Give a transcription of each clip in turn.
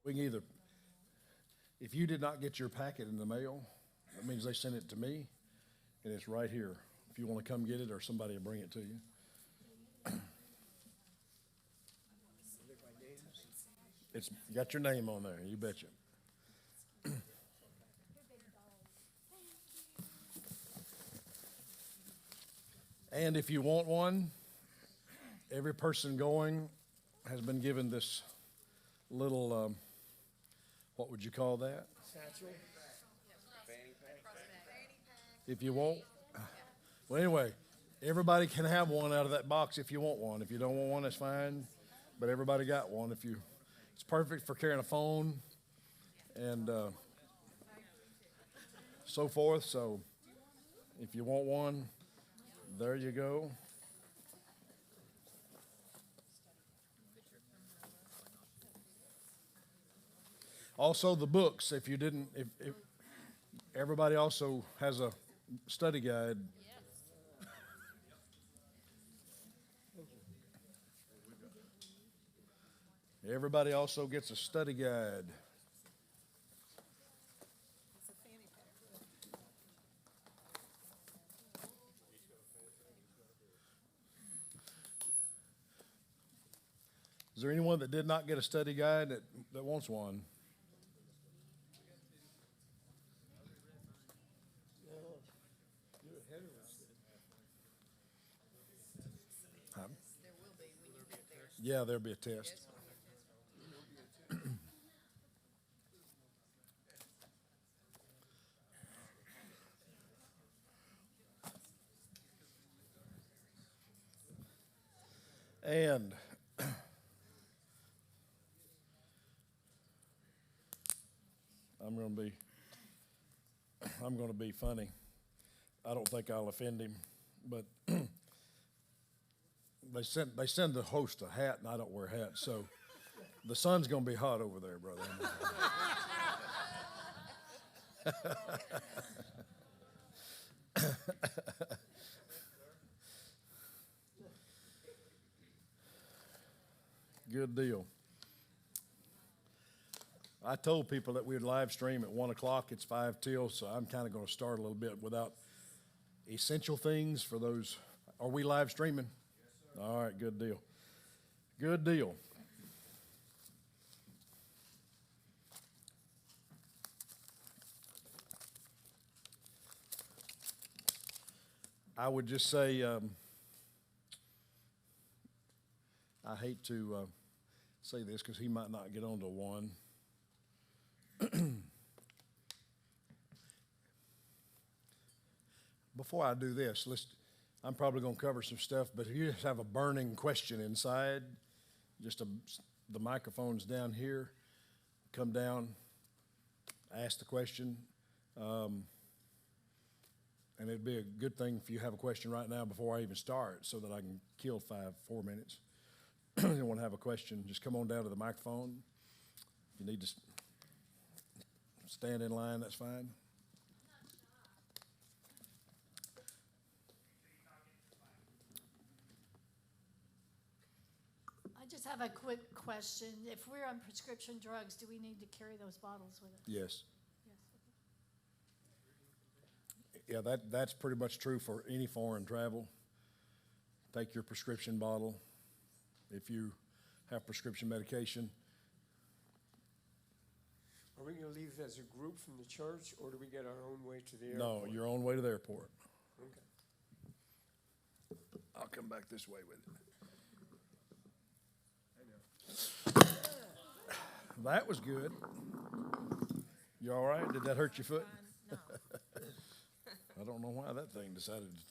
We can either, if you did not get your packet in the mail, that means they sent it to me, and it's right here. If you want to come get it, or somebody will bring it to you. It's got your name on there, you betcha. And if you want one, every person going has been given this little, what would you call that? Satchel. If you want. Well, anyway, everybody can have one out of that box if you want one. If you don't want one, that's fine. But everybody got one. It's perfect for carrying a phone and so forth. So if you want one, there you go. Also, the books. If everybody also has a study guide. Everybody also gets a study guide. Is there anyone that did not get a study guide that wants one? Huh? Yeah, there'll be a test. And I'm going to be funny. I don't think I'll offend him, but they send the host a hat, and I don't wear hats, so the sun's going to be hot over there, brother. Good deal. I told people that we'd live stream at 1 o'clock. It's 5 till, so I'm kind of going to start a little bit without essential things for those. Are we live streaming? Yes, all right, good deal. Good deal. I would just say, I hate to say this because he might not get on to 1. Before I do this, I'm probably going to cover some stuff, but if you just have a burning question inside, the microphone's down here, come down, ask the question, and it'd be a good thing if you have a question right now before I even start so that I can kill 4 minutes. If you want to have a question, just come on down to the microphone. If you need to stand in line, that's fine. I just have a quick question. If we're on prescription drugs, do we need to carry those bottles with us? Yes. Yes. Yeah, that's pretty much true for any foreign travel. Take your prescription bottle. If you have prescription medication. Are we going to leave as a group from the church, or do we get our own way to the airport? No, your own way to the airport. Okay. I'll come back this way with it. That was good. You all right? Did that hurt your foot? No. I don't know why that thing decided to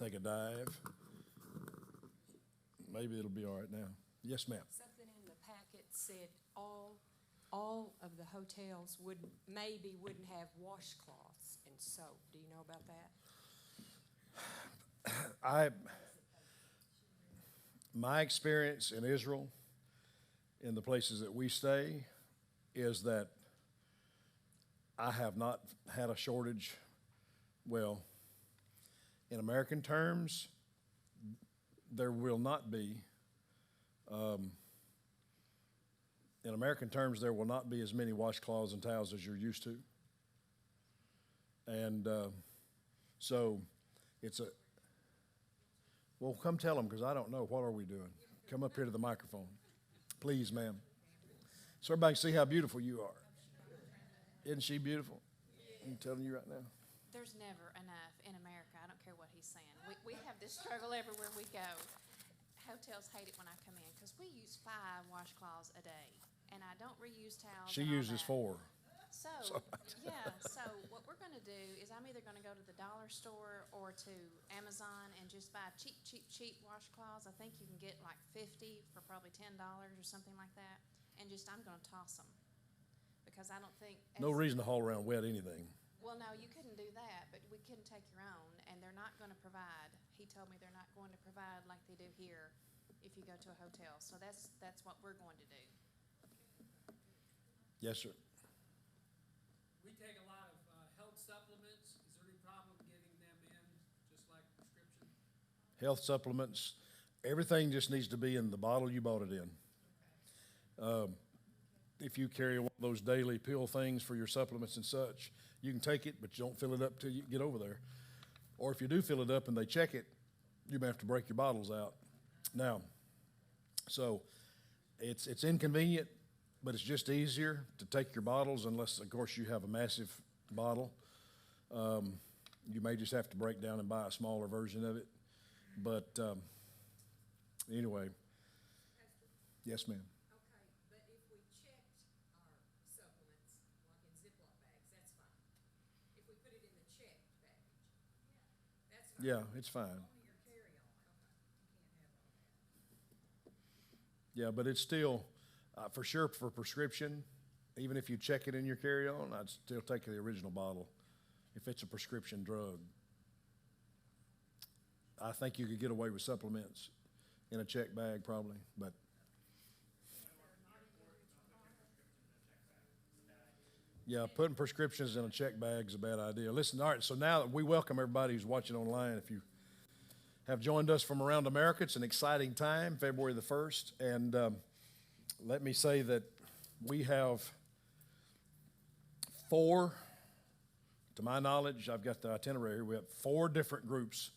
take a dive. Maybe it'll be all right now. Yes, ma'am. Something in the packet said all of the hotels wouldn't have washcloths and soap. Do you know about that? My experience in Israel, in the places that we stay, is that I have not had a shortage. Well, in American terms, there will not be in American terms, there will not be as many washcloths and towels as you're used to. And so it's well, come tell them, because I don't know. What are we doing? Come up here to the microphone. Please, ma'am. So everybody can see how beautiful you are. Isn't she beautiful? I'm telling you right now. There's never enough in America. I don't care what he's saying. We have this struggle everywhere we go. Hotels hate it when I come in because we use 5 washcloths a day, and I don't reuse towels. She and all uses that. 4. So, yeah, so what we're going to do is I'm either going to go to the dollar store or to Amazon and just buy cheap washcloths. I think you can get like 50 for probably $10 or something like that. And just, I'm going to toss them because I don't think. No reason to haul around wet anything. Well, no, you couldn't do that, but we couldn't take your own, and they're not going to provide. He told me they're not going to provide like they do here if you go to a hotel. So that's what we're going to do. Yes, sir. We take a lot of health supplements. Is there any problem getting them in, just like prescription? Health supplements, everything just needs to be in the bottle you bought it in. If you carry one of those daily pill things for your supplements and such, you can take it, but you don't fill it up till you get over there. Or if you do fill it up and they check it, you may have to break your bottles out. Now, so it's inconvenient, but it's just easier to take your bottles, unless, of course, you have a massive bottle. You may just have to break down and buy a smaller version of it. But anyway, yes, ma'am. Okay, but if we checked our supplements, like in Ziploc bags, that's fine. If we put it in the checked package, that's fine. Yeah, it's fine. Only your carry-on, okay, you can't have all that. Yeah, but it's still, for sure, for prescription, even if you check it in your carry-on, I'd still take the original bottle if it's a prescription drug. I think you could get away with supplements in a check bag probably, but. Yeah, putting prescriptions in a check bag is a bad idea. Listen, all right, so now we welcome everybody who's watching online. If you have joined us from around America, it's an exciting time, February the 1st. And let me say that we have 4, to my knowledge, I've got the itinerary here, we have 4 different groups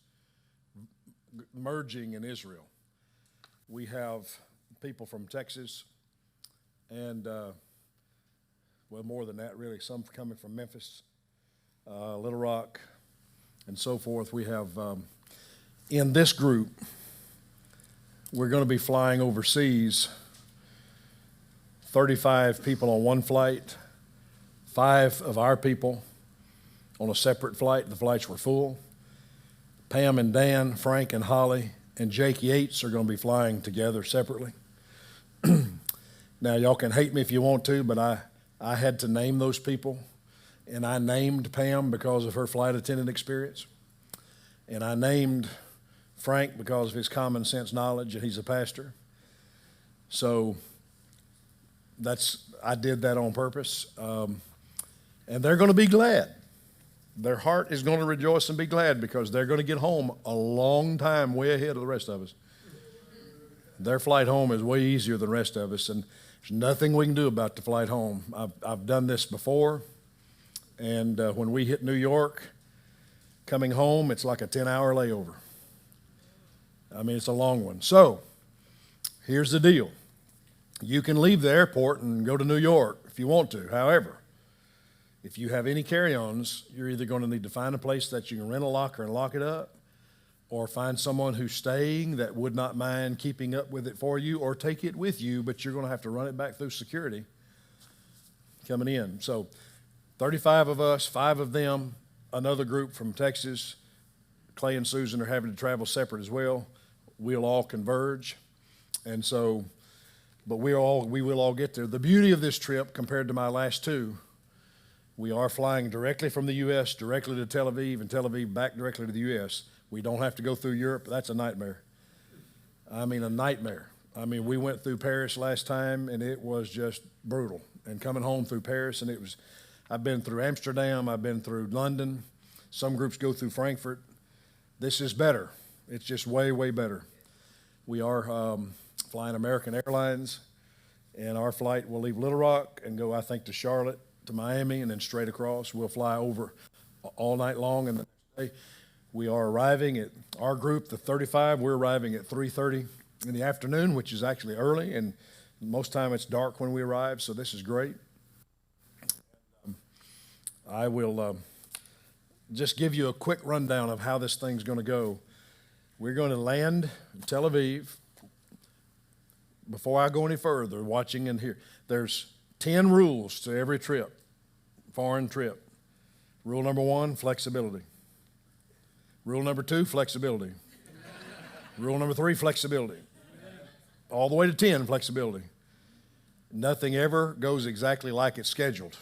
merging in Israel. We have people from Texas and, well, more than that, really, some coming from Memphis, Little Rock, and so forth. We have, in this group, we're going to be flying overseas, 35 people on one flight, 5 of our people on a separate flight. The flights were full. Pam and Dan, Frank and Holly, and Jake Yates are going to be flying together separately. Now, y'all can hate me if you want to, but I had to name those people, and I named Pam because of her flight attendant experience, and I named Frank because of his common sense knowledge, and he's a pastor. So I did that on purpose, and they're going to be glad. Their heart is going to rejoice and be glad because they're going to get home a long time way ahead of the rest of us. Their flight home is way easier than the rest of us, and there's nothing we can do about the flight home. I've done this before, and when we hit New York, coming home, it's like a 10-hour layover. I mean, it's a long one. So here's the deal. You can leave the airport and go to New York if you want to. However, if you have any carry-ons, you're either going to need to find a place that you can rent a locker and lock it up, or find someone who's staying that would not mind keeping up with it for you, or take it with you, but you're going to have to run it back through security coming in. So 35 of us, 5 of them, another group from Texas. Clay and Susan are having to travel separate as well. We'll all converge. And so, but we will all get there. The beauty of this trip compared to my last 2, we are flying directly from the U.S., directly to Tel Aviv, and Tel Aviv back directly to the U.S. We don't have to go through Europe. That's a nightmare. I mean, a nightmare. I mean, we went through Paris last time, and it was just brutal. And coming home through Paris, and I've been through Amsterdam, I've been through London. Some groups go through Frankfurt. This is better. It's just way, way better. We are flying American Airlines, And our flight will leave Little Rock and go, I think, to Charlotte, to Miami, and then straight across. We'll fly over all night long. And the next day, we are arriving at our group, the 35. We're arriving at 3:30 in the afternoon, which is actually early. And most time it's dark when we arrive, so this is great. I will just give you a quick rundown of how this thing's going to go. We're going to land in Tel Aviv. Before I go any further, watching and here, there's 10 rules to every trip, foreign trip. Rule number 1, flexibility. Rule number 2, flexibility. Rule number 3, flexibility. All the way to 10, flexibility. Nothing ever goes exactly like it's scheduled.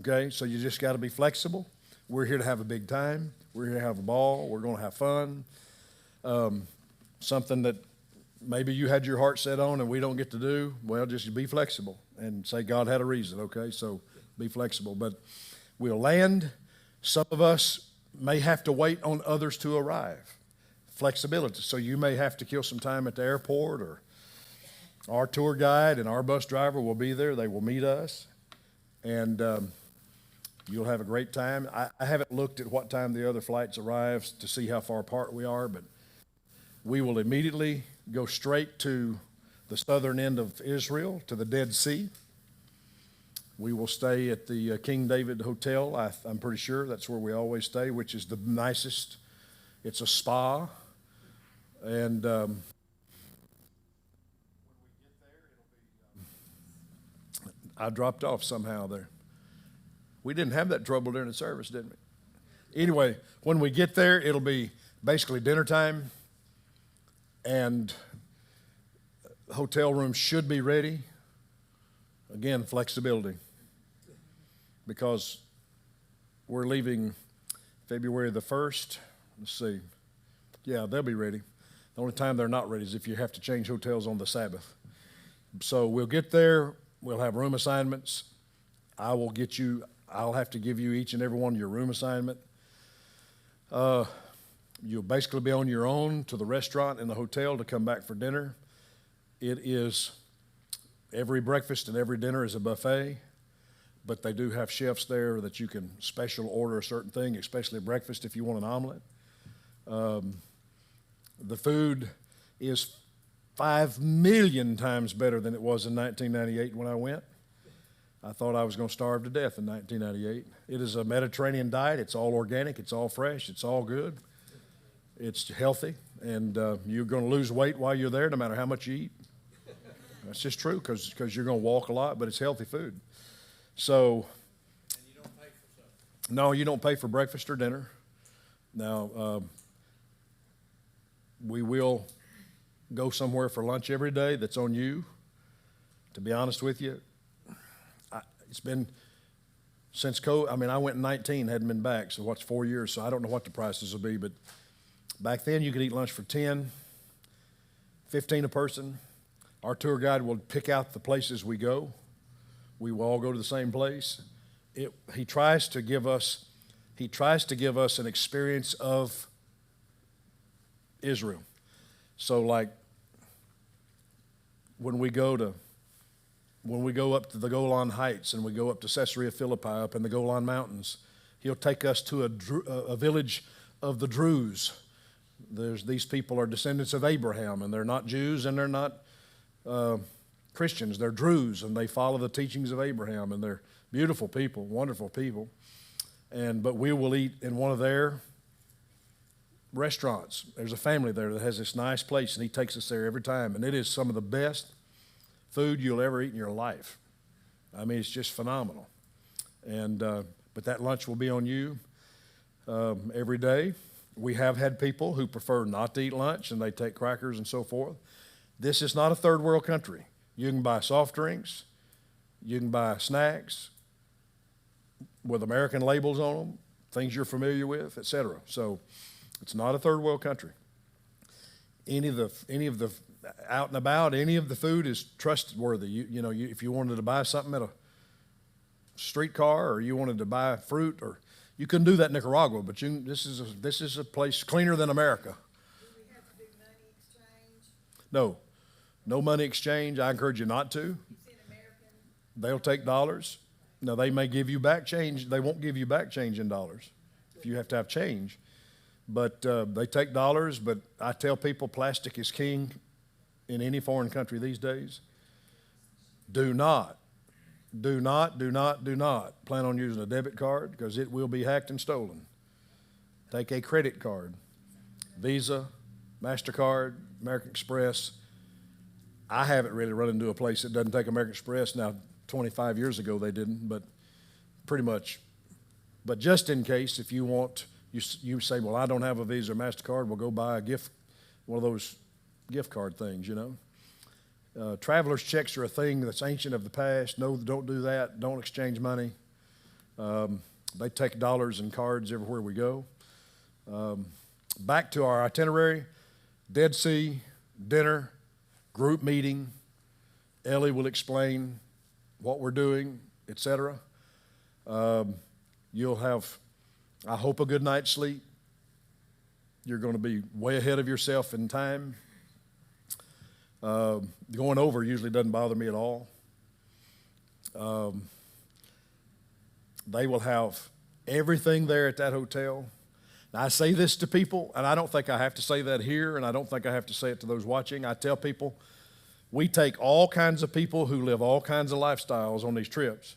Okay, so you just got to be flexible. We're here to have a big time. We're here to have a ball. We're going to have fun. Something that maybe you had your heart set on and we don't get to do, well, just be flexible and say God had a reason, okay? So be flexible. But we'll land. Some of us may have to wait on others to arrive. Flexibility. So you may have to kill some time at the airport, or our tour guide and our bus driver will be there. They will meet us, and you'll have a great time. I haven't looked at what time the other flights arrive to see how far apart we are, but we will immediately go straight to the southern end of Israel, to the Dead Sea. We will stay at the King David Hotel. I'm pretty sure that's where we always stay, which is the nicest. It's a spa. And I dropped off somehow there. We didn't have that trouble during the service, didn't we? Anyway, when we get there, it'll be basically dinner time, and hotel rooms should be ready. Again, flexibility, because we're leaving February the 1st. Let's see. Yeah, they'll be ready. The only time they're not ready is if you have to change hotels on the Sabbath. So we'll get there. We'll have room assignments. I'll have to give you each and every one your room assignment. You'll basically be on your own to the restaurant and the hotel to come back for dinner. It is every breakfast and every dinner is a buffet, but they do have chefs there that you can special order a certain thing, especially breakfast if you want an omelet. The food is 5 million times better than it was in 1998 when I went. I thought I was going to starve to death in 1998. It is a Mediterranean diet. It's all organic. It's all fresh. It's all good. It's healthy. And you're going to lose weight while you're there no matter how much you eat. That's just true because you're going to walk a lot, but it's healthy food. So, And you don't pay for supper. no, you don't pay for breakfast or dinner. Now, we will go somewhere for lunch every day. That's on you. To be honest with you, it's been since COVID. I mean, I went in 19, hadn't been back. So what's 4 years? So I don't know what the prices will be. But back then, you could eat lunch for 10, 15 a person. Our tour guide will pick out the places we go. We will all go to the same place. He tries to give us an experience of Israel. So like when we go up to the Golan Heights and we go up to Caesarea Philippi up in the Golan Mountains, he'll take us to a village of the Druze. These people are descendants of Abraham, and they're not Jews and they're not Christians. They're Druze, and they follow the teachings of Abraham, and they're beautiful people, wonderful people. But we will eat in one of their restaurants. There's a family there that has this nice place, and he takes us there every time, and it is some of the best food you'll ever eat in your life. I mean, it's just phenomenal. But that lunch will be on you every day. We have had people who prefer not to eat lunch, and they take crackers and so forth. This is not a third world country. You can buy soft drinks, you can buy snacks with American labels on them, things you're familiar with, etc. So it's not a third world country. Any of the out and about, any of the food is trustworthy. If you wanted to buy something at a streetcar, or you wanted to buy fruit, or you couldn't do that in Nicaragua, but this is a place cleaner than America. Do we have to do money exchange? No, No money exchange. I encourage you not to. They'll take dollars. Now, they may give you back change. They won't give you back change in dollars if you have to have change. But they take dollars. But I tell people plastic is king in any foreign country these days. Do not plan on using a debit card because it will be hacked and stolen. Take a credit card. Visa, MasterCard, American Express. I haven't really run into a place that doesn't take American Express. Now, 25 years ago they didn't, but pretty much. But just in case, if you want, you say, well, I don't have a Visa or MasterCard, we'll go buy a gift, one of those gift card things, you know. Traveler's checks are a thing that's ancient of the past. No, don't do that. Don't exchange money. They take dollars and cards everywhere we go. Back to our itinerary, Dead Sea, dinner, group meeting. Ellie will explain what we're doing, etc. You'll have, I hope, a good night's sleep. You're going to be way ahead of yourself in time. Going over usually doesn't bother me at all. They will have everything there at that hotel. Now, I say this to people, and I don't think I have to say that here, and I don't think I have to say it to those watching. I tell people, we take all kinds of people who live all kinds of lifestyles on these trips.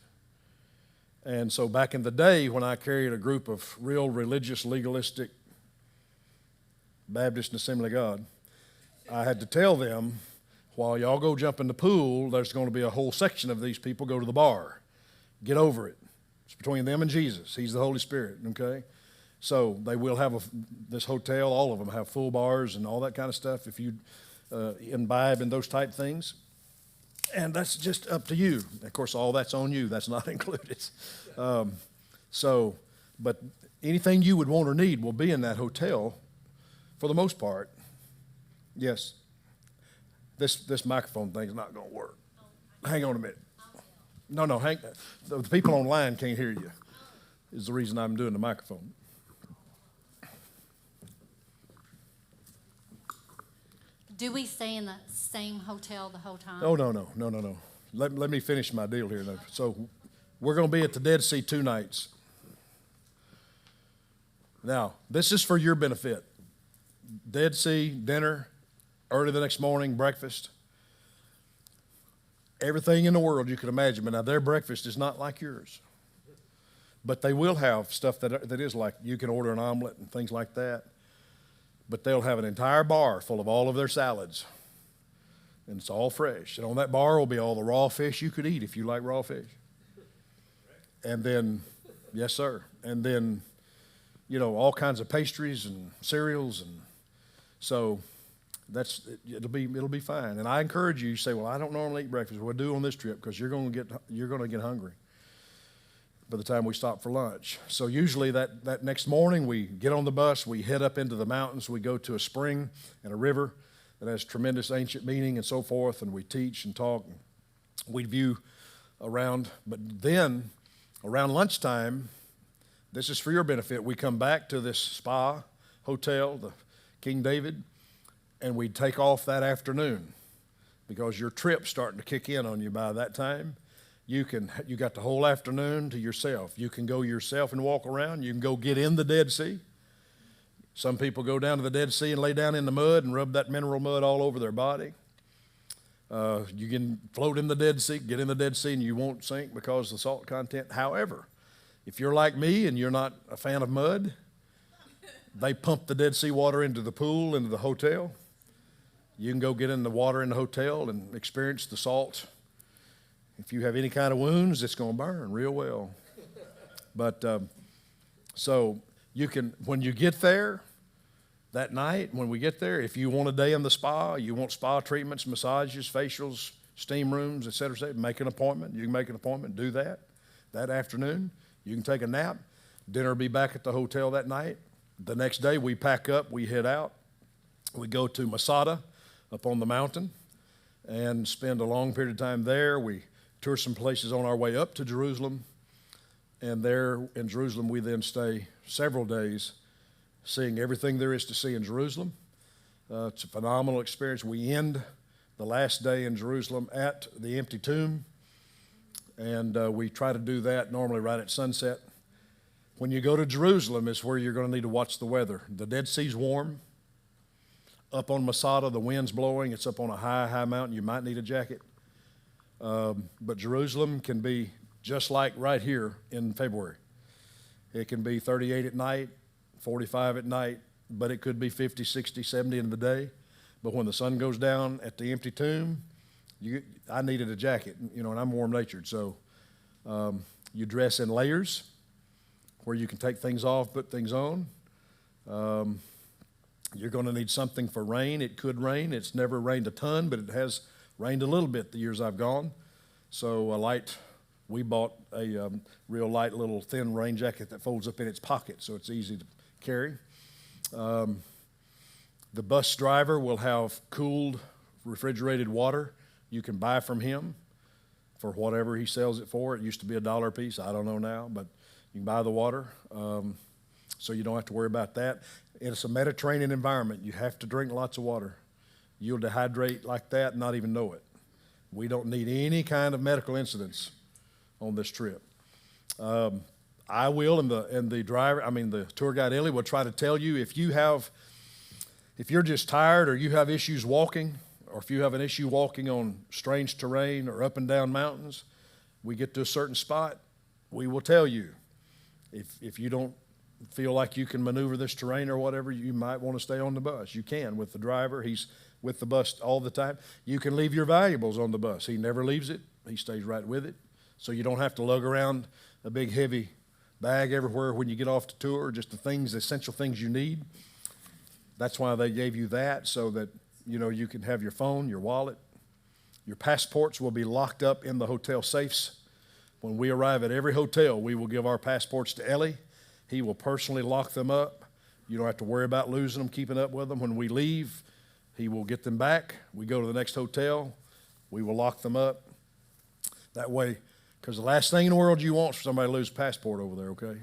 And so back in the day when I carried a group of real religious, legalistic Baptist and Assembly of God, I had to tell them, while y'all go jump in the pool, there's going to be a whole section of these people go to the bar. Get over it. It's between them and Jesus. He's the Holy Spirit, okay? So they will have this hotel, all of them have full bars and all that kind of stuff if you imbibe in those type things. And that's just up to you. Of course, all that's on you. That's not included. But anything you would want or need will be in that hotel for the most part. Yes. This microphone thing is not going to work. Hang on a minute. No, the people online can't hear you is the reason I'm doing the microphone. Do we stay in the same hotel the whole time? Oh, no. Let me finish my deal here. So we're going to be at the Dead Sea 2 nights. Now, this is for your benefit. Dead Sea, dinner, early the next morning, breakfast. Everything in the world you could imagine. But now their breakfast is not like yours. But they will have stuff that is like, you can order an omelet and things like that. But they'll have an entire bar full of all of their salads. And it's all fresh. And on that bar will be all the raw fish you could eat if you like raw fish. And then, yes, sir. And then, all kinds of pastries and cereals. And so it'll be fine. And I encourage you, say, well, I don't normally eat breakfast. Well, I do on this trip because you're going to get hungry by the time we stop for lunch. So usually that next morning we get on the bus, we head up into the mountains, we go to a spring and a river that has tremendous ancient meaning and so forth, and we teach and talk. We view around, but then around lunchtime, this is for your benefit, we come back to this spa hotel, the King David, and we take off that afternoon because your trip's starting to kick in on you by that time. You got the whole afternoon to yourself. You can go yourself and walk around. You can go get in the Dead Sea. Some people go down to the Dead Sea and lay down in the mud and rub that mineral mud all over their body. You can float in the Dead Sea, get in the Dead Sea, and you won't sink because of the salt content. However, if you're like me and you're not a fan of mud, they pump the Dead Sea water into the pool, into the hotel. You can go get in the water in the hotel and experience the salt. If you have any kind of wounds, it's going to burn real well. But so you can, when you get there that night, when we get there, if you want a day in the spa, you want spa treatments, massages, facials, steam rooms, et cetera, make an appointment. You can make an appointment, do that afternoon. You can take a nap. Dinner will be back at the hotel that night. The next day we pack up, we head out. We go to Masada up on the mountain and spend a long period of time there. We tour some places on our way up to Jerusalem, and there in Jerusalem we then stay several days seeing everything there is to see in Jerusalem. It's a phenomenal experience. We end the last day in Jerusalem at the empty tomb. And we try to do that normally right at sunset. When you go to Jerusalem is where you're going to need to watch the weather. The Dead Sea's warm. Up on Masada, the wind's blowing. It's up on a high mountain. You might need a jacket. But Jerusalem can be just like right here in February. It can be 38 at night, 45 at night, but it could be 50, 60, 70 in the day. But when the sun goes down at the empty tomb, I needed a jacket, and I'm warm-natured. So you dress in layers where you can take things off, put things on. You're going to need something for rain. It could rain. It's never rained a ton, but it has rained a little bit the years I've gone. So we bought a real light little thin rain jacket that folds up in its pocket, so it's easy to carry. The bus driver will have cooled, refrigerated water you can buy from him for whatever he sells it for. It used to be $1 a piece. I don't know now, but you can buy the water, so you don't have to worry about that. It's a Mediterranean environment. You have to drink lots of water. You'll dehydrate like that and not even know it. We don't need any kind of medical incidents on this trip. I will, and the tour guide Ellie will try to tell you if you're just tired or you have issues walking, or if you have an issue walking on strange terrain or up and down mountains, we get to a certain spot, we will tell you. If you don't feel like you can maneuver this terrain or whatever, you might want to stay on the bus. You can with the driver. He's with the bus all the time. You can leave your valuables on the bus. He never leaves it. He stays right with it. So you don't have to lug around a big heavy bag everywhere when you get off the tour, just the essential things you need. That's why they gave you that, so that you can have your phone, your wallet. Your passports will be locked up in the hotel safes. When we arrive at every hotel, we will give our passports to Ellie. He will personally lock them up. You don't have to worry about losing them, keeping up with them. When we leave, he will get them back. We go to the next hotel. We will lock them up. That way, because the last thing in the world you want is for somebody to lose a passport over there, okay?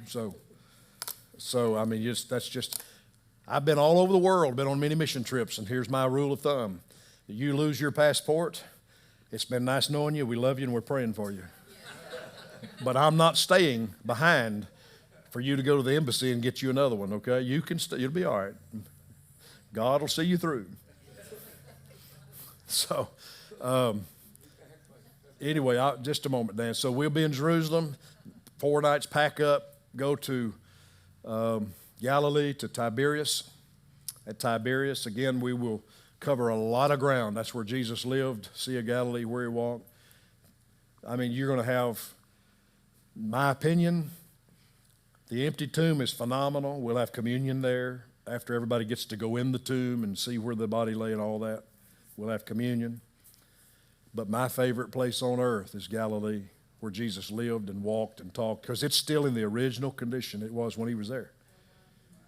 I've been all over the world, been on many mission trips, and here's my rule of thumb. If you lose your passport, it's been nice knowing you. We love you, and we're praying for you. But I'm not staying behind for you to go to the embassy and get you another one, okay? You can you'll be all right. God will see you through. So, anyway, just a moment, Dan. So we'll be in Jerusalem, 4 nights, pack up, go to Galilee, to Tiberias. At Tiberias, again, we will cover a lot of ground. That's where Jesus lived, Sea of Galilee, where he walked. You're going to have, my opinion, the empty tomb is phenomenal. We'll have communion there after everybody gets to go in the tomb and see where the body lay and all that. We'll have communion. But my favorite place on earth is Galilee, where Jesus lived and walked and talked, because it's still in the original condition it was when he was there.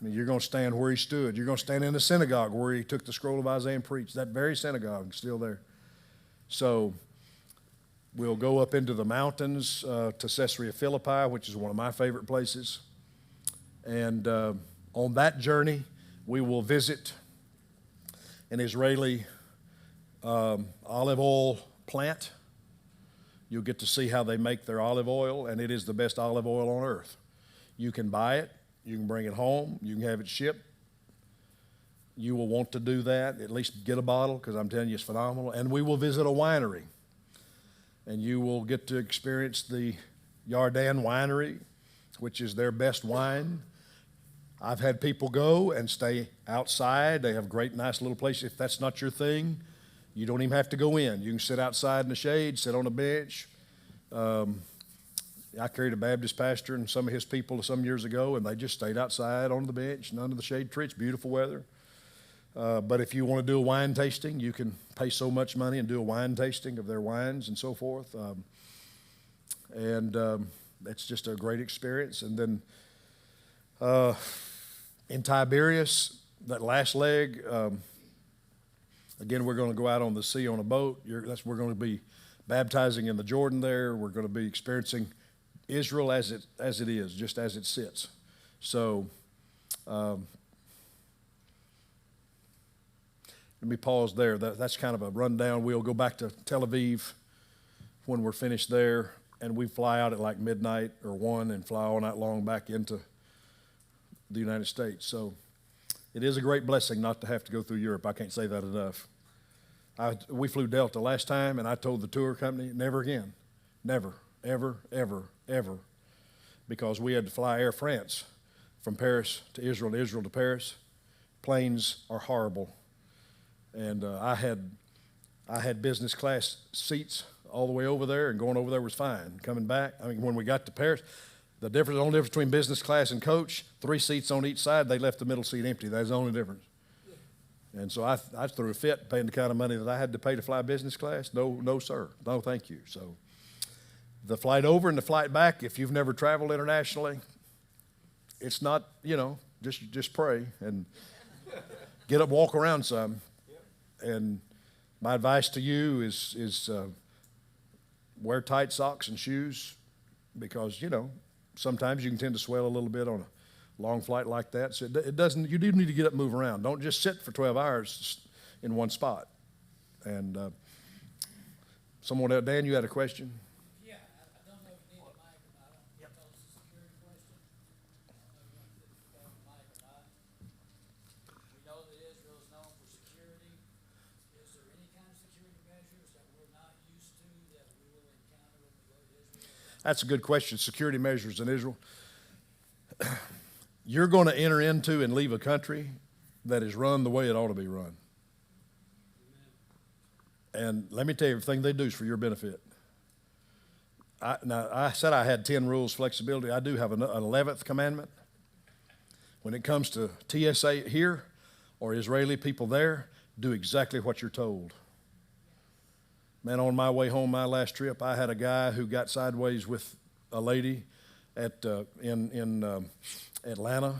You're going to stand where he stood. You're going to stand in the synagogue where he took the scroll of Isaiah and preached. That very synagogue is still there. So we'll go up into the mountains to Caesarea Philippi, which is one of my favorite places. And on that journey, we will visit an Israeli olive oil plant. You'll get to see how they make their olive oil, and it is the best olive oil on earth. You can buy it. You can bring it home. You can have it shipped. You will want to do that, at least get a bottle, because I'm telling you it's phenomenal. And we will visit a winery, and you will get to experience the Yardan Winery, which is their best wine. I've had people go and stay outside. They have great, nice little places. If that's not your thing, you don't even have to go in. You can sit outside in the shade, sit on a bench. I carried a Baptist pastor and some of his people some years ago, and they just stayed outside on the bench and under the shade tree. It's beautiful weather. But if you want to do a wine tasting, you can pay so much money and do a wine tasting of their wines and so forth. It's just a great experience. And then in Tiberias, that last leg, again, we're going to go out on the sea on a boat. We're going to be baptizing in the Jordan there. We're going to be experiencing Israel as it is, just as it sits. So let me pause there. That's kind of a rundown. We'll go back to Tel Aviv when we're finished there, and we fly out at like midnight or 1 and fly all night long back into the United States. So it is a great blessing not to have to go through Europe. I can't say that enough. We flew Delta last time, and I told the tour company, never again. Never, ever, ever, ever. Because we had to fly Air France from Paris to Israel to Paris. Planes are horrible. And I had business class seats all the way over there, and going over there was fine. Coming back, I mean, when we got to Paris, the only difference between business class and coach, 3 seats on each side, they left the middle seat empty. That's the only difference. And so I threw a fit paying the kind of money that I had to pay to fly business class. No, sir. No, thank you. So the flight over and the flight back, if you've never traveled internationally, it's not, just pray and get up, walk around some. And my advice to you is wear tight socks and shoes because, sometimes you can tend to swell a little bit on a long flight like that. So you do need to get up and move around. Don't just sit for 12 hours in one spot. And someone else, Dan, you had a question? Yeah, I don't know if you need a mic or not. I don't know if it's a security question. I don't know if you want to put the mic or not. We know that Israel is known for security. Is there any kind of security measures that we're not used to that we will encounter when we go to Israel? That's a good question. Security measures in Israel. You're going to enter into and leave a country that is run the way it ought to be run. And let me tell you, everything they do is for your benefit. I said I had 10 rules, flexibility. I do have an 11th commandment. When it comes to TSA here or Israeli people there, do exactly what you're told. Man, on my way home, my last trip, I had a guy who got sideways with a lady in Atlanta,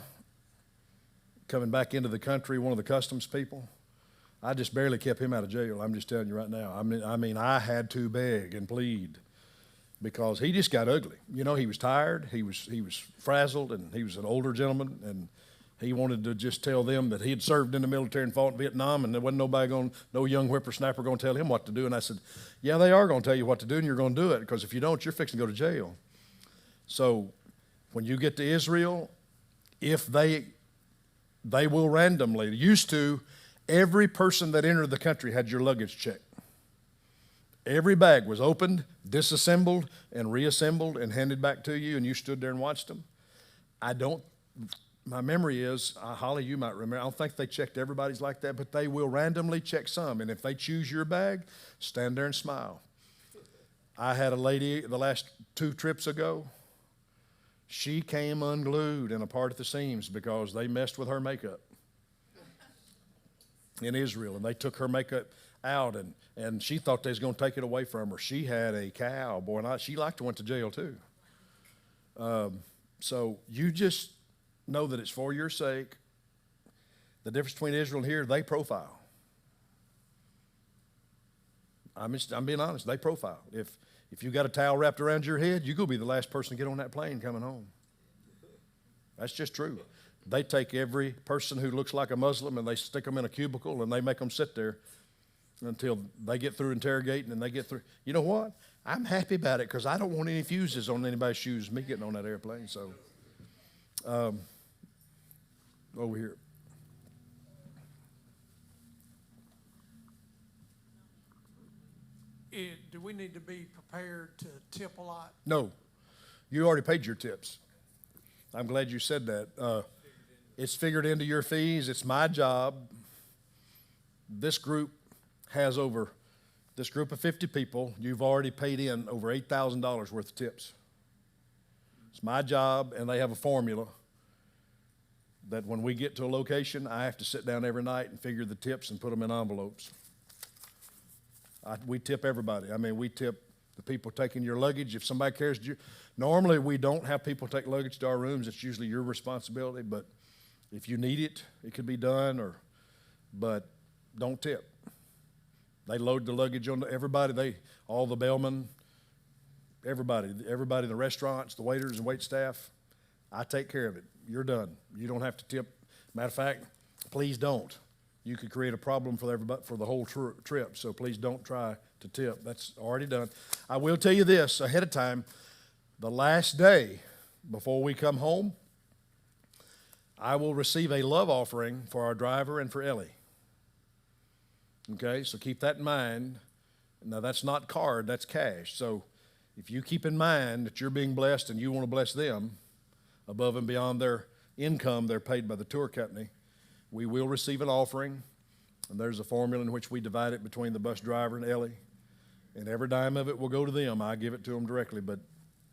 coming back into the country, one of the customs people. I just barely kept him out of jail. I'm just telling you right now. I mean, I had to beg and plead because he just got ugly. He was tired, he was frazzled, and he was an older gentleman, and he wanted to just tell them that he had served in the military and fought in Vietnam, and there wasn't no young whippersnapper going to tell him what to do. And I said, yeah, they are going to tell you what to do, and you're going to do it, because if you don't, you're fixing to go to jail. So when you get to Israel, if they will randomly, used to, every person that entered the country had your luggage checked. Every bag was opened, disassembled, and reassembled and handed back to you, and you stood there and watched them. My memory is, Holly, you might remember, I don't think they checked everybody's like that, but they will randomly check some. And if they choose your bag, stand there and smile. I had a lady the last 2 trips ago. She came unglued and apart at the seams because they messed with her makeup in Israel. And they took her makeup out, and she thought they was going to take it away from her. She had a cow, boy, and she liked to went to jail too. So you just know that it's for your sake. The difference between Israel and here, they profile. I'm being honest, they profile. If you got a towel wrapped around your head, you're going to be the last person to get on that plane coming home. That's just true. They take every person who looks like a Muslim and they stick them in a cubicle and they make them sit there until they get through interrogating and they get through. You know what? I'm happy about it because I don't want any fuses on anybody's shoes, me getting on that airplane. So, over here. Do we need to be prepared to tip a lot? No, you already paid your tips. I'm glad you said that. It's figured into your fees. It's my job. This group of 50 people, you've already paid in over $8,000 worth of tips. It's my job, and they have a formula that when we get to a location, I have to sit down every night and figure the tips and put them in envelopes. We tip everybody. I mean, we tip the people taking your luggage. If somebody cares, normally we don't have people take luggage to our rooms. It's usually your responsibility, but if you need it, it could be done, but don't tip. They load the luggage on everybody. All the bellmen, everybody in the restaurants, the waiters and wait staff. I take care of it. You're done. You don't have to tip. Matter of fact, please don't. you could create a problem for everybody, for the whole trip. So please don't try to tip. That's already done. I will tell you this ahead of time. The last day before we come home, I will receive a love offering for our driver and for Ellie. Okay, so keep that in mind. Now, that's not card, that's cash. So if you keep in mind that you're being blessed and you want to bless them above and beyond their income they're paid by the tour company, we will receive an offering, and there's a formula in which we divide it between the bus driver and Ellie, and every dime of it will go to them. I give it to them directly, but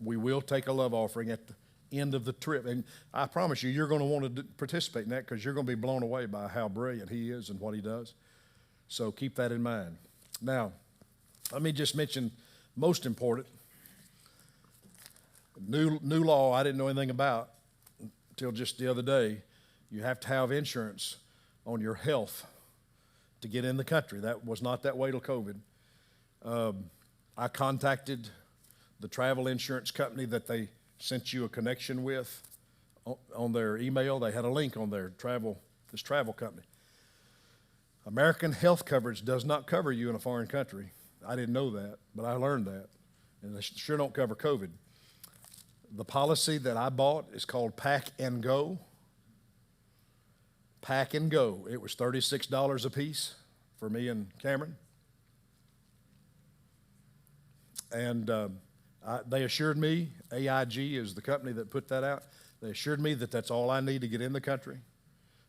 we will take a love offering at the end of the trip, and I promise you, you're going to want to participate in that because you're going to be blown away by how brilliant he is and what he does. So keep that in mind. Now, let me just mention, most important, new law I didn't know anything about until just the other day. You have to have insurance on your health to get in the country. That was not that way till COVID. I contacted the travel insurance company that they sent you a connection with on their email. They had a link on their this travel company. American health coverage does not cover you in a foreign country. I didn't know that, but I learned that. And they sure don't cover COVID. The policy that I bought is called Pack and Go. Pack and Go. It was $36 a piece for me and Cameron. And they assured me, AIG is the company that put that out, they assured me that that's all I need to get in the country.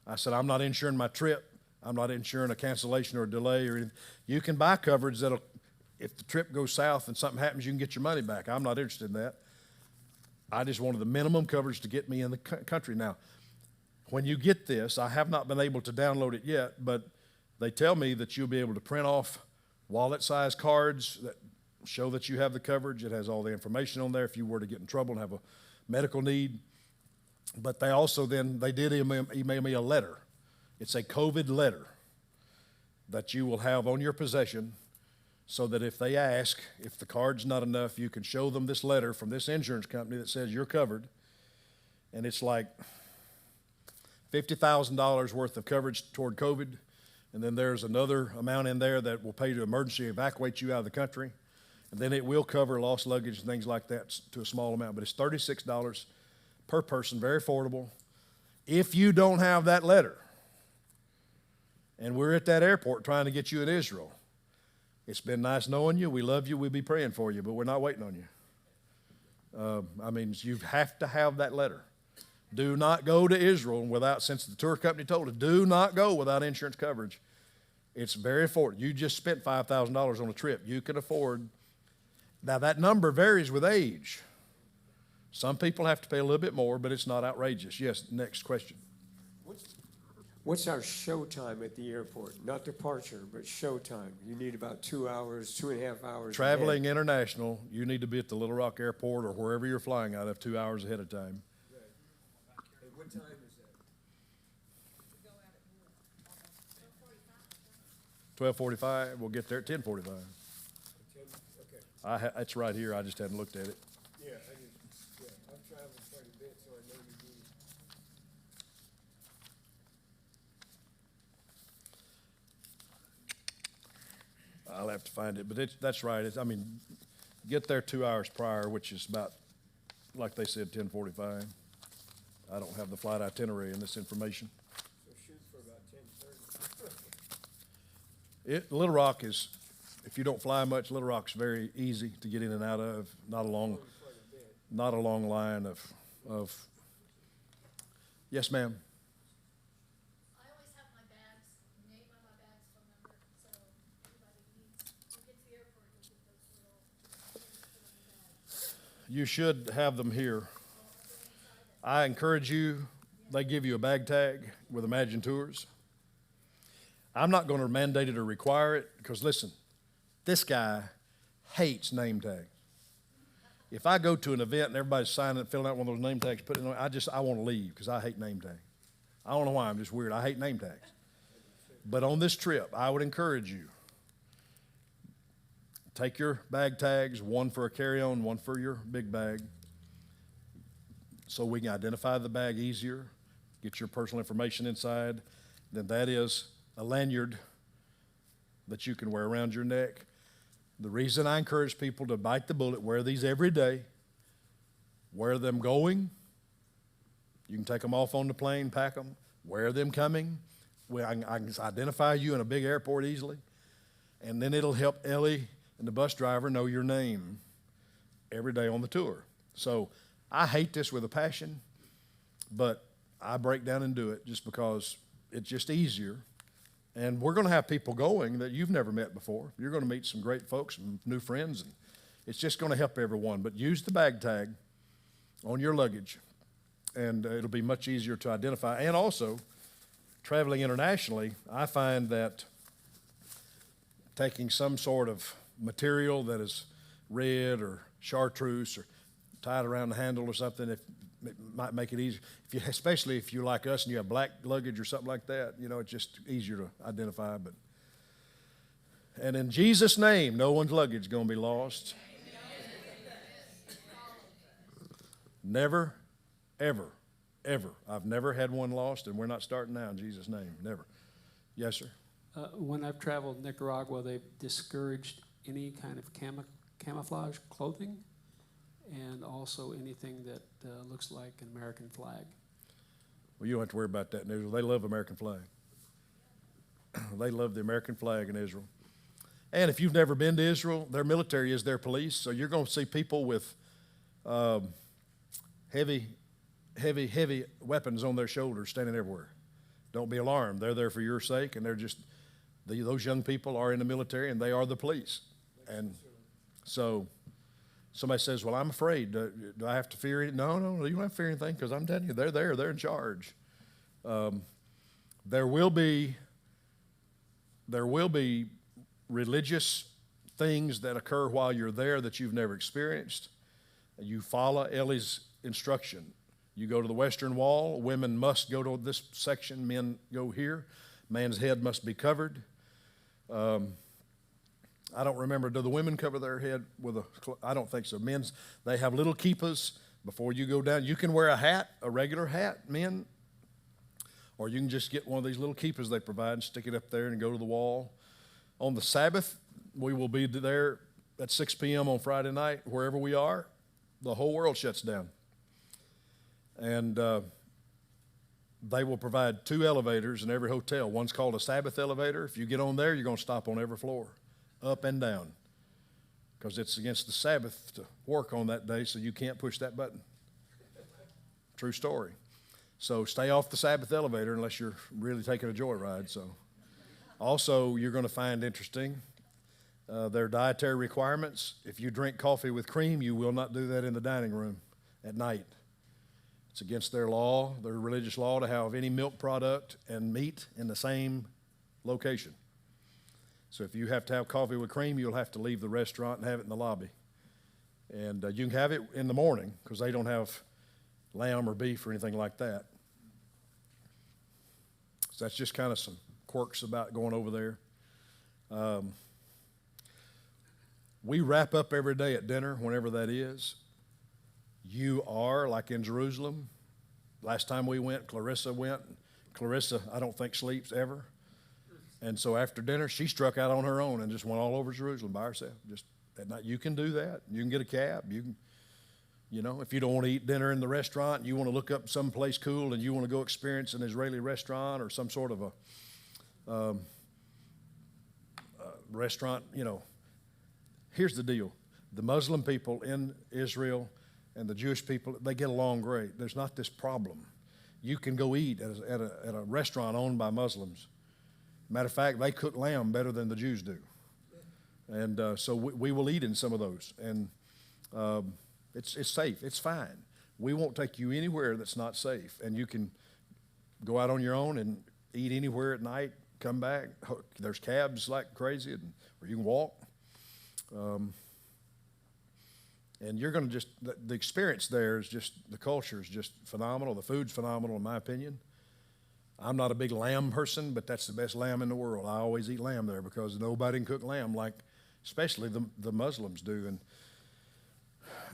I said, I'm not insuring my trip. I'm not insuring a cancellation or a delay or anything. You can buy coverage that'll, if the trip goes south and something happens, you can get your money back. I'm not interested in that. I just wanted the minimum coverage to get me in the country. Now, when you get this, I have not been able to download it yet, but they tell me that you'll be able to print off wallet-sized cards that show that you have the coverage. It has all the information on there if you were to get in trouble and have a medical need. But they also they did email me a letter. It's a COVID letter that you will have on your possession so that if they ask, if the card's not enough, you can show them this letter from this insurance company that says you're covered. And it's like $50,000 worth of coverage toward COVID. And then there's another amount in there that will pay to emergency evacuate you out of the country. And then it will cover lost luggage and things like that to a small amount. But it's $36 per person, very affordable. If you don't have that letter, and we're at that airport trying to get you in Israel, it's been nice knowing you. We love you. We'll be praying for you, but we're not waiting on you. I mean, you have to have that letter. Do not go to Israel without, since the tour company told us, do not go without insurance coverage. It's very affordable. You just spent $5,000 on a trip. You can afford. Now, that number varies with age. Some people have to pay a little bit more, but it's not outrageous. Yes, next question. What's our show time at the airport? Not departure, but show time. You need about 2 hours, 2.5 hours. Traveling international, you need to be at the Little Rock Airport or wherever you're flying out of 2 hours ahead of time. Right. And what time is that? 12:45. We'll get there at 10:45. Okay. It's right here. I just hadn't looked at it. Yeah, I've traveled quite a bit, so I know you do. I'll have to find it, but that's right. I mean, get there 2 hours prior, which is about, like they said, 10:45. I don't have the flight itinerary in this information. So shoot for about 10:30. Little Rock is, if you don't fly much, Little Rock's very easy to get in and out of. Not a long line of. Yes, ma'am. I always have my bags, name on my bags, phone number, so anybody needs, you get to the airport, you get those little things put on your bag. You should have them here. I encourage you, they give you a bag tag with Imagine Tours. I'm not going to mandate it or require it because, listen, this guy hates name tags. If I go to an event and everybody's signing it, filling out one of those name tags, putting it on, I want to leave because I hate name tags. I don't know why, I'm just weird. I hate name tags. But on this trip, I would encourage you, take your bag tags, one for a carry-on, one for your big bag, so we can identify the bag easier, get your personal information inside. Then that is a lanyard that you can wear around your neck. The reason I encourage people to bite the bullet, wear these every day, wear them going. You can take them off on the plane, pack them, wear them coming. I can identify you in a big airport easily. And then it'll help Ellie and the bus driver know your name every day on the tour. So I hate this with a passion, but I break down and do it just because it's just easier. And we're going to have people going that you've never met before. You're going to meet some great folks and new friends, and it's just going to help everyone. But use the bag tag on your luggage, and it'll be much easier to identify. And also, traveling internationally, I find that taking some sort of material that is red or chartreuse or tied around the handle or something, it might make it easier. Especially if you're like us and you have black luggage or something like that, it's just easier to identify. And in Jesus' name, no one's luggage is going to be lost. Never, ever, ever. I've never had one lost, and we're not starting now in Jesus' name. Never. Yes, sir. When I've traveled Nicaragua, they've discouraged any kind of camouflage clothing, and also anything that looks like an American flag. Well, you don't have to worry about that in Israel. They love American flag. They love the American flag in Israel. And if you've never been to Israel, their military is their police. So you're going to see people with heavy weapons on their shoulders standing everywhere. Don't be alarmed. They're there for your sake, and they're just, those young people are in the military, and they are the police. And so somebody says, well, I'm afraid. Do I have to fear anything? No, you don't have to fear anything, because I'm telling you, they're there. They're in charge. There will be religious things that occur while you're there that you've never experienced. You follow Ellie's instruction. You go to the Western Wall. Women must go to this section. Men go here. Man's head must be covered. I don't remember, do the women cover their head with I don't think so. Men's, they have little kippas before you go down. You can wear a hat, a regular hat, men, or you can just get one of these little kippas they provide and stick it up there and go to the wall. On the Sabbath, we will be there at 6 p.m. on Friday night, wherever we are. The whole world shuts down. And they will provide 2 elevators in every hotel. One's called a Sabbath elevator. If you get on there, you're going to stop on every floor, up and down, because it's against the Sabbath to work on that day, so you can't push that button. True story. So stay off the Sabbath elevator unless you're really taking a joyride. So, also, you're going to find interesting their dietary requirements. If you drink coffee with cream, you will not do that in the dining room at night. It's against their law, their religious law, to have any milk product and meat in the same location. So if you have to have coffee with cream, you'll have to leave the restaurant and have it in the lobby. And you can have it in the morning, because they don't have lamb or beef or anything like that. So that's just kind of some quirks about going over there. We wrap up every day at dinner, whenever that is. You are, like in Jerusalem, last time we went, Clarissa went. Clarissa, I don't think, sleeps ever. And so after dinner, she struck out on her own and just went all over Jerusalem by herself. Just at night. You can do that. You can get a cab. You can, if you don't want to eat dinner in the restaurant, you want to look up someplace cool and you want to go experience an Israeli restaurant or some sort of a restaurant, Here's the deal. The Muslim people in Israel and the Jewish people, they get along great. There's not this problem. You can go eat at a restaurant owned by Muslims. Matter of fact, they cook lamb better than the Jews do. And so we will eat in some of those. And it's safe. It's fine. We won't take you anywhere that's not safe. And you can go out on your own and eat anywhere at night, come back. There's cabs like crazy, or you can walk. And you're going to just, the experience there is just, the culture is just phenomenal. The food's phenomenal, in my opinion. I'm not a big lamb person, but that's the best lamb in the world. I always eat lamb there, because nobody can cook lamb like, especially the Muslims do. And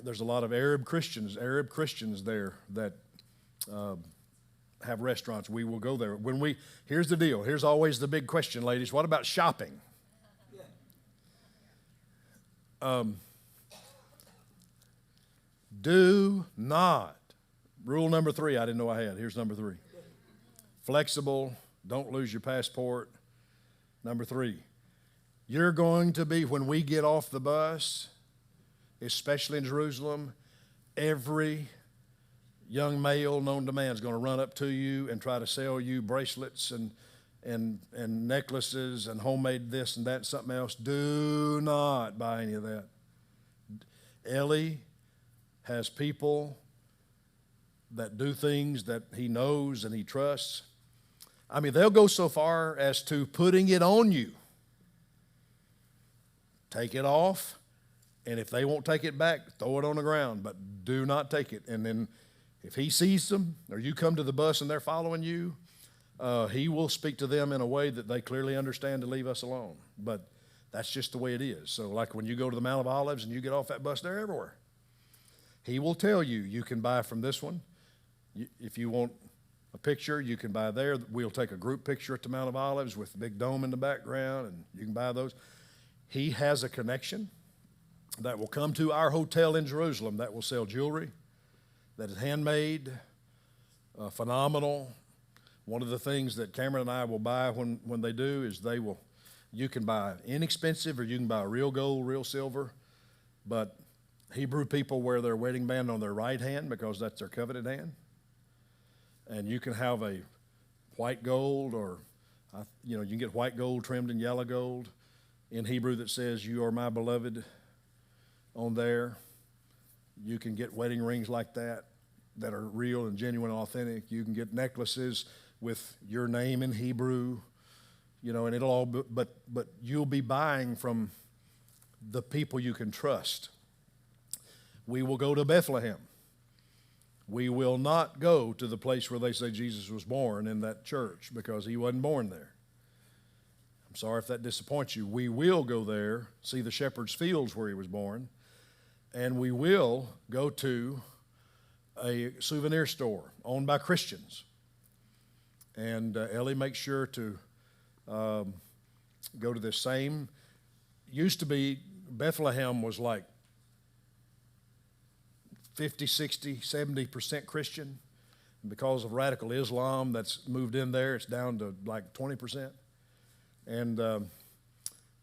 there's a lot of Arab Christians there that have restaurants, we will go there. Here's the deal. Here's always the big question, ladies. What about shopping? Do not. Rule number 3, I didn't know I had. Here's number 3. Flexible, don't lose your passport. Number 3, you're going to be, when we get off the bus, especially in Jerusalem, every young male known to man is going to run up to you and try to sell you bracelets and necklaces and homemade this and that and something else. Do not buy any of that. Ellie has people that do things that he knows and he trusts. I mean, they'll go so far as to putting it on you. Take it off, and if they won't take it back, throw it on the ground, but do not take it. And then if he sees them, or you come to the bus and they're following you, he will speak to them in a way that they clearly understand to leave us alone. But that's just the way it is. So like when you go to the Mount of Olives and you get off that bus, they're everywhere. He will tell you, you can buy from this one. If you want a picture, you can buy there. We'll take a group picture at the Mount of Olives with the big dome in the background, and you can buy those. He has a connection that will come to our hotel in Jerusalem that will sell jewelry that is handmade, phenomenal. One of the things that Cameron and I will buy when they do is you can buy inexpensive or you can buy real gold, real silver, but Hebrew people wear their wedding band on their right hand because that's their covenant hand. And you can have a white gold or, you can get white gold trimmed in yellow gold in Hebrew that says, "You are my beloved," on there. You can get wedding rings like that are real and genuine and authentic. You can get necklaces with your name in Hebrew, and it'll all, but you'll be buying from the people you can trust. We will go to Bethlehem. We will not go to the place where they say Jesus was born in that church because he wasn't born there. I'm sorry if that disappoints you. We will go there, see the shepherd's fields where he was born, and we will go to a souvenir store owned by Christians. And Ellie makes sure to go to this same, used to be, Bethlehem was like 50, 60, 70% Christian. And because of radical Islam that's moved in there, it's down to like 20%. And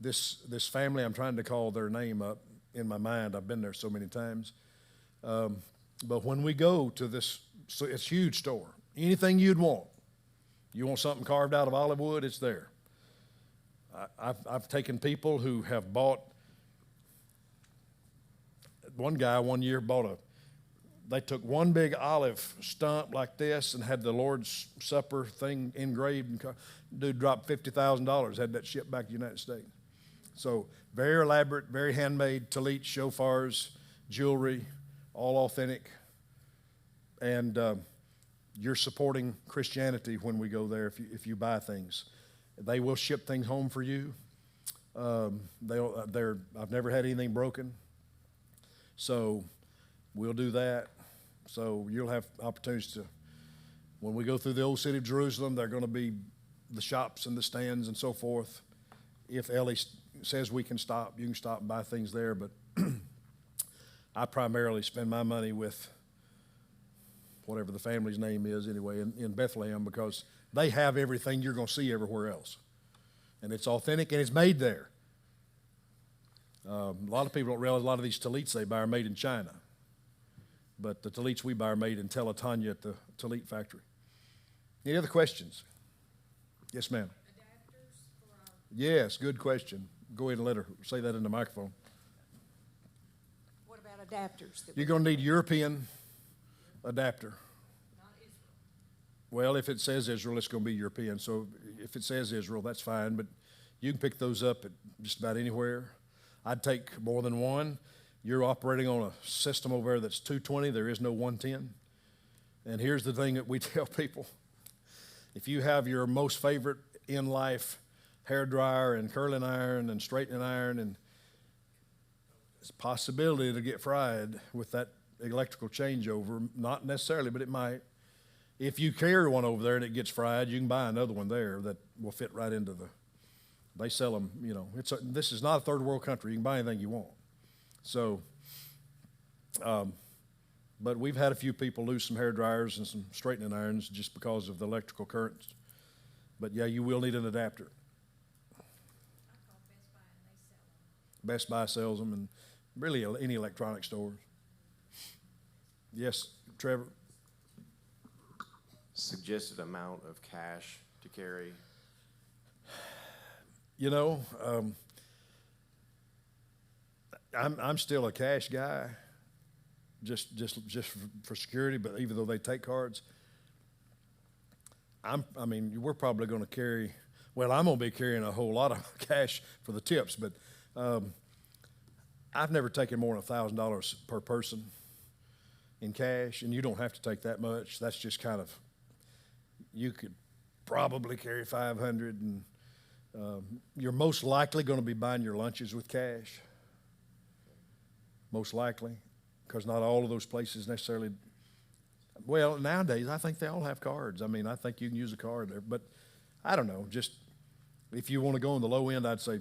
this family, I'm trying to call their name up in my mind. I've been there so many times. But when we go to this, so it's a huge store. Anything you'd want. You want something carved out of olive wood, it's there. I've taken people who have bought, one guy one year they took one big olive stump like this and had the Lord's Supper thing engraved. Dude dropped $50,000, had that shipped back to the United States. So very elaborate, very handmade, tallit, shofars, jewelry, all authentic. And you're supporting Christianity when we go there if you buy things. They will ship things home for you. I've never had anything broken. So we'll do that. So you'll have opportunities to, when we go through the old city of Jerusalem, there are going to be the shops and the stands and so forth. If Ellie says we can stop, you can stop and buy things there. But I primarily spend my money with whatever the family's name is anyway in Bethlehem, because they have everything you're going to see everywhere else. And it's authentic and it's made there. A lot of people don't realize a lot of these tallits they buy are made in China. But the tallits we buy are made in Teletanya at the tallit factory. Any other questions? Yes, ma'am. Adapters for our, Yes, good question. Go ahead and let her say that in the microphone. what about adapters? That You're going to need European adapter. not Israel? Well, if it says Israel, it's going to be European. So if it says Israel, that's fine. But you can pick those up at just about anywhere. I'd take more than one. You're operating on a system over there that's 220. There is no 110. And here's the thing that we tell people. If you have your most favorite in life hair dryer and curling iron and straightening iron, and it's a possibility to get fried with that electrical changeover, not necessarily, but it might. if you carry one over there and it gets fried, you can buy another one there that will fit right into the, they sell them, you know, this is not a third world country. You can buy anything you want. So, but we've had a few people lose some hair dryers and some straightening irons just because of the electrical currents. But yeah, you will need an adapter. I call Best Buy and they sell them. Best Buy sells them, and really any electronic stores. Yes, Trevor? Suggested amount of cash to carry? You know, I'm still a cash guy, just for security. But even though they take cards, I mean, we're probably going to carry. Well, I'm going to be carrying a whole lot of cash for the tips, but I've never taken more than $1,000 per person in cash, and you don't have to take that much. That's just kind of, you could probably carry 500, and you're most likely going to be buying your lunches with cash. Most likely, because not all of those places necessarily. Well, nowadays I think they all have cards. I mean, I think you can use a card there, but I don't know. Just if you want to go on the low end, I'd say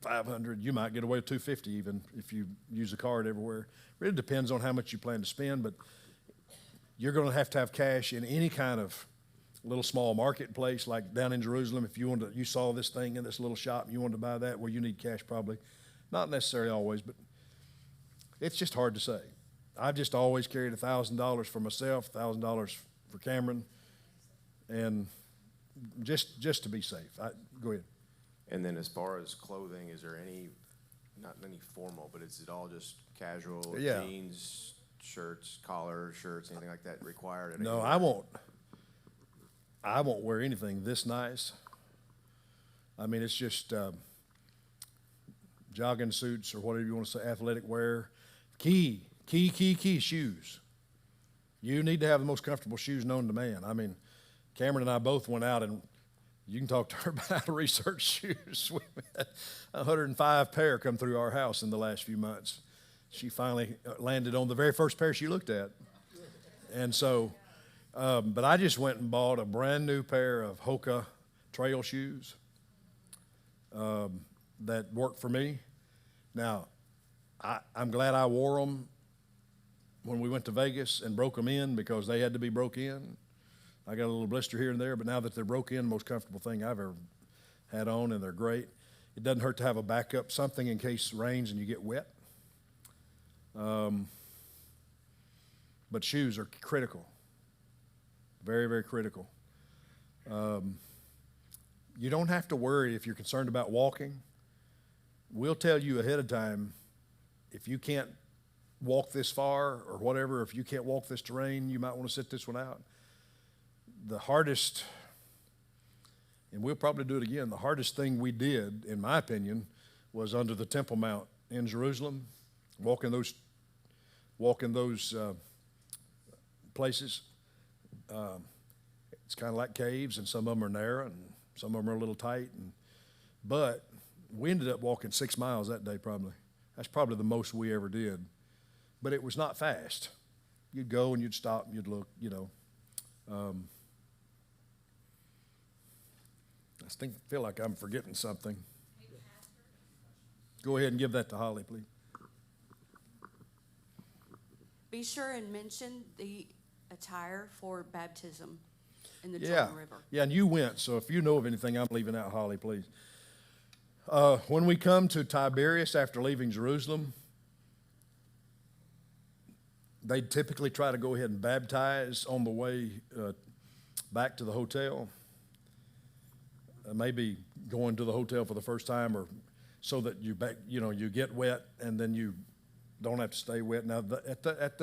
500. You might get away with 250 even if you use a card everywhere. Really depends on how much you plan to spend, but you're going to have cash in any kind of little small marketplace, like down in Jerusalem. If you saw this thing in this little shop and you wanted to buy that, well, you need cash probably. Not necessarily always, but it's just hard to say. I've just always carried $1,000 for myself, $1,000 for Cameron, and just to be safe. Go ahead. And then as far as clothing, is there any, not any formal, but is it all just casual, Yeah. jeans, shirts, collar, shirts, anything like that required? At No, any- I won't wear anything this nice. I mean, it's just jogging suits or whatever you want to say, athletic wear. Key, shoes. You need to have the most comfortable shoes known to man. I mean, Cameron and I both went out, and you can talk to her about how to research shoes. We had 105 pair come through our house in the last few months. She finally landed on the very first pair she looked at. And so, but I just went and bought a brand new pair of Hoka trail shoes that worked for me. Now, I'm glad I wore them when we went to Vegas and broke them in, because they had to be broke in. I got a little blister here and there, but now that they're broke in, most comfortable thing I've ever had on, and they're great. It doesn't hurt to have a backup, something in case it rains and you get wet. But shoes are critical, very, very critical. You don't have to worry if you're concerned about walking. We'll tell you ahead of time, if you can't walk this far or whatever, if you can't walk this terrain, you might want to sit this one out. The hardest, and we'll probably do it again, the hardest thing we did, in my opinion, was under the Temple Mount in Jerusalem, walking those places. It's kind of like caves, and some of them are narrow, and some of them are a little tight. But we ended up walking 6 miles that day probably. That's probably the most we ever did. But it was not fast. You'd go and you'd stop and you'd look, you know. I feel like I'm forgetting something. Go ahead and give that to Holly, please. Be sure and mention the attire for baptism in the Yeah, Jordan River. yeah, and you went, so if you know of anything, I'm leaving out Holly, please. When we come to Tiberias after leaving Jerusalem, they typically try to go ahead and baptize on the way back to the hotel. Maybe going to the hotel for the first time, or so that you get wet and then you don't have to stay wet. Now at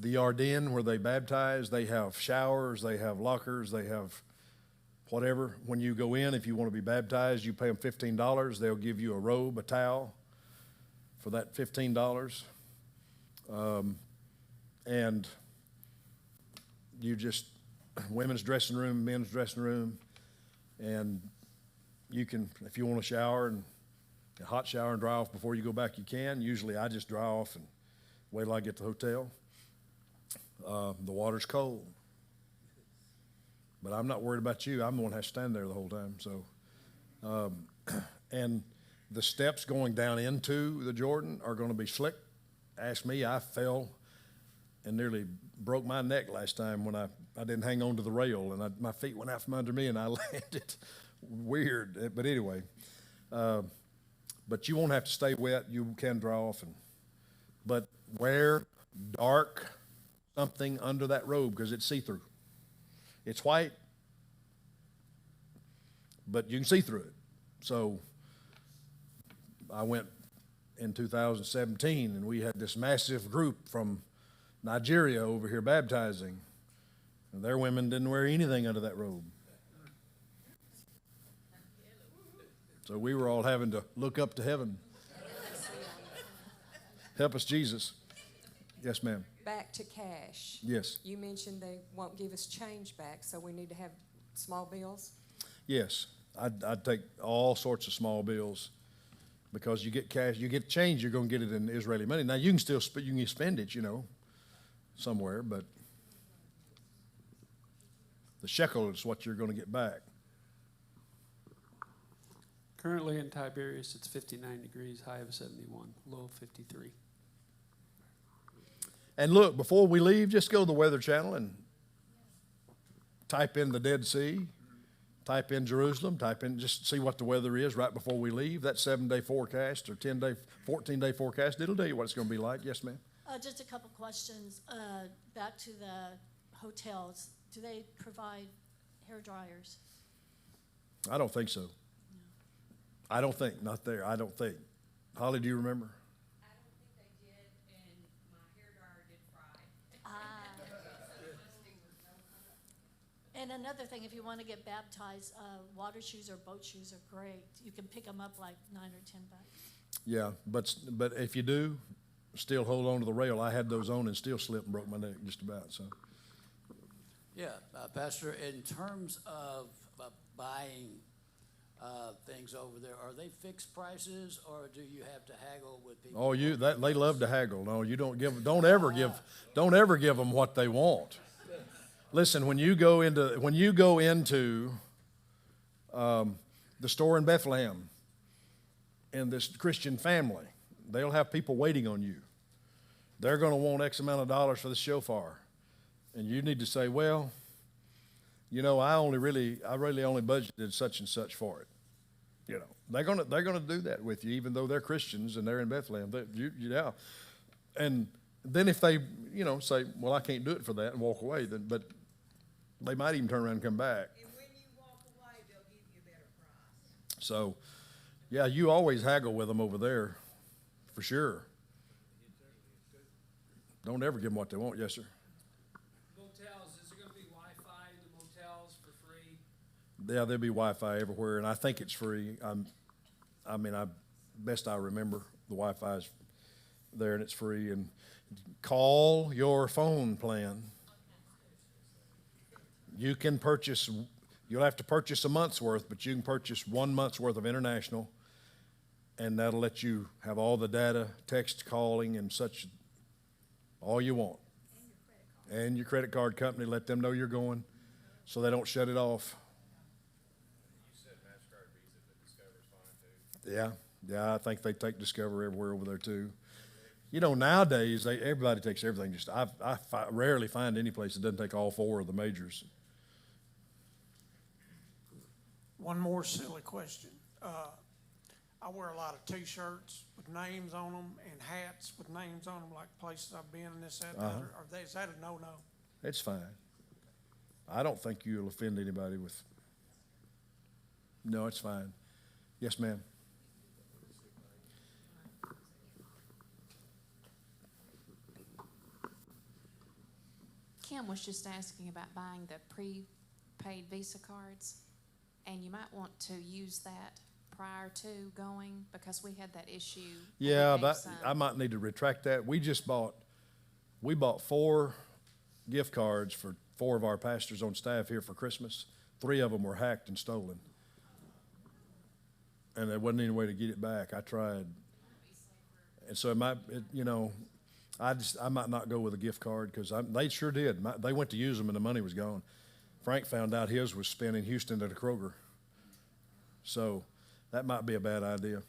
the Ardennes where they baptize, they have showers, they have lockers, they have whatever. When you go in, if you want to be baptized, you pay them $15. They'll give you a robe, a towel for that $15. And you just, women's dressing room, men's dressing room, and you can, if you want to shower and a hot shower and dry off before you go back, you can. Usually I just dry off and wait till I get to the hotel. The water's cold. But I'm not worried about you. I'm the one that has to stand there the whole time, so. And the steps going down into the Jordan are gonna be slick. Ask me, I fell and nearly broke my neck last time when I didn't hang on to the rail, and my feet went out from under me and I landed weird. But anyway, but you won't have to stay wet. You can dry off, but wear dark something under that robe because it's see-through. It's white, but you can see through it. So I went in 2017, and we had this massive group from Nigeria over here baptizing, and their women didn't wear anything under that robe. So we were all having to look up to heaven. Help us, Jesus. Yes, ma'am. Back to cash. Yes. You mentioned they won't give us change back, so we need to have small bills? Yes. I'd take all sorts of small bills because you get cash, you get change, you're going to get it in Israeli money. Now, you can still you can spend it, somewhere, but the shekel is what you're going to get back. Currently in Tiberias, it's 59 degrees, high of 71, low of 53. And look, before we leave, just go to the Weather Channel and type in the Dead Sea, type in Jerusalem, just see what the weather is right before we leave. That 7-day forecast or 10-day, 14-day forecast, it'll tell you what it's going to be like. Yes, ma'am. Just a couple questions. Back to the hotels. Do they provide hair dryers? I don't think so. I don't think, not there, I don't think. Holly, do you remember? I don't think they did, and my hair dryer did fry. And another thing, if you want to get baptized, water shoes or boat shoes are great. You can pick them up like $9 or $10. Yeah, but if you do, still hold on to the rail. I had those on and still slipped and broke my neck just about, so. Yeah, Pastor, in terms of buying things over there, are they fixed prices or do you have to haggle with people? Oh, they love to haggle. No, you don't ever give them what they want. Listen, when you go into the store in Bethlehem in this Christian family, they'll have people waiting on you. They're going to want X amount of dollars for the shofar, and you need to say, well, I really only budgeted such and such for it. They're gonna do that with you, even though they're Christians and they're in Bethlehem. Yeah, and then if they say, well, I can't do it for that and walk away, but they might even turn around and come back. And when you walk away, they'll give you a better price. So, yeah, you always haggle with them over there, for sure. Don't ever give them what they want. Yes, sir. Motels, is there gonna be Wi-Fi in the motels for free? Yeah, there'll be Wi-Fi everywhere, and I think it's free. Best I remember, the Wi-Fi's there and it's free. And call your phone plan. You can purchase. You'll have to purchase a month's worth, but you can purchase 1 month's worth of international, and that'll let you have all the data, text, calling, and such, all you want. And your credit card company, let them know you're going, so they don't shut it off. You said MasterCard, Visa, but Discover's fine too. Yeah, I think they take Discover everywhere over there too. Nowadays everybody takes everything. I rarely find any place that doesn't take all 4 of the majors. One more silly question. I wear a lot of T-shirts with names on them and hats with names on them, like places I've been and this, that, and the other. Is that a no-no? It's fine. I don't think you'll offend anybody with. No, it's fine. Yes, ma'am. Kim was just asking about buying the prepaid Visa cards, and you might want to use that prior to going because we had that issue. Yeah, I might need to retract that. We bought 4 gift cards for 4 of our pastors on staff here for Christmas. 3 of them were hacked and stolen, and there wasn't any way to get it back. I tried, and so I might not go with a gift card because they sure did. They went to use them and the money was gone. Frank found out his was spent in Houston at a Kroger. So that might be a bad idea.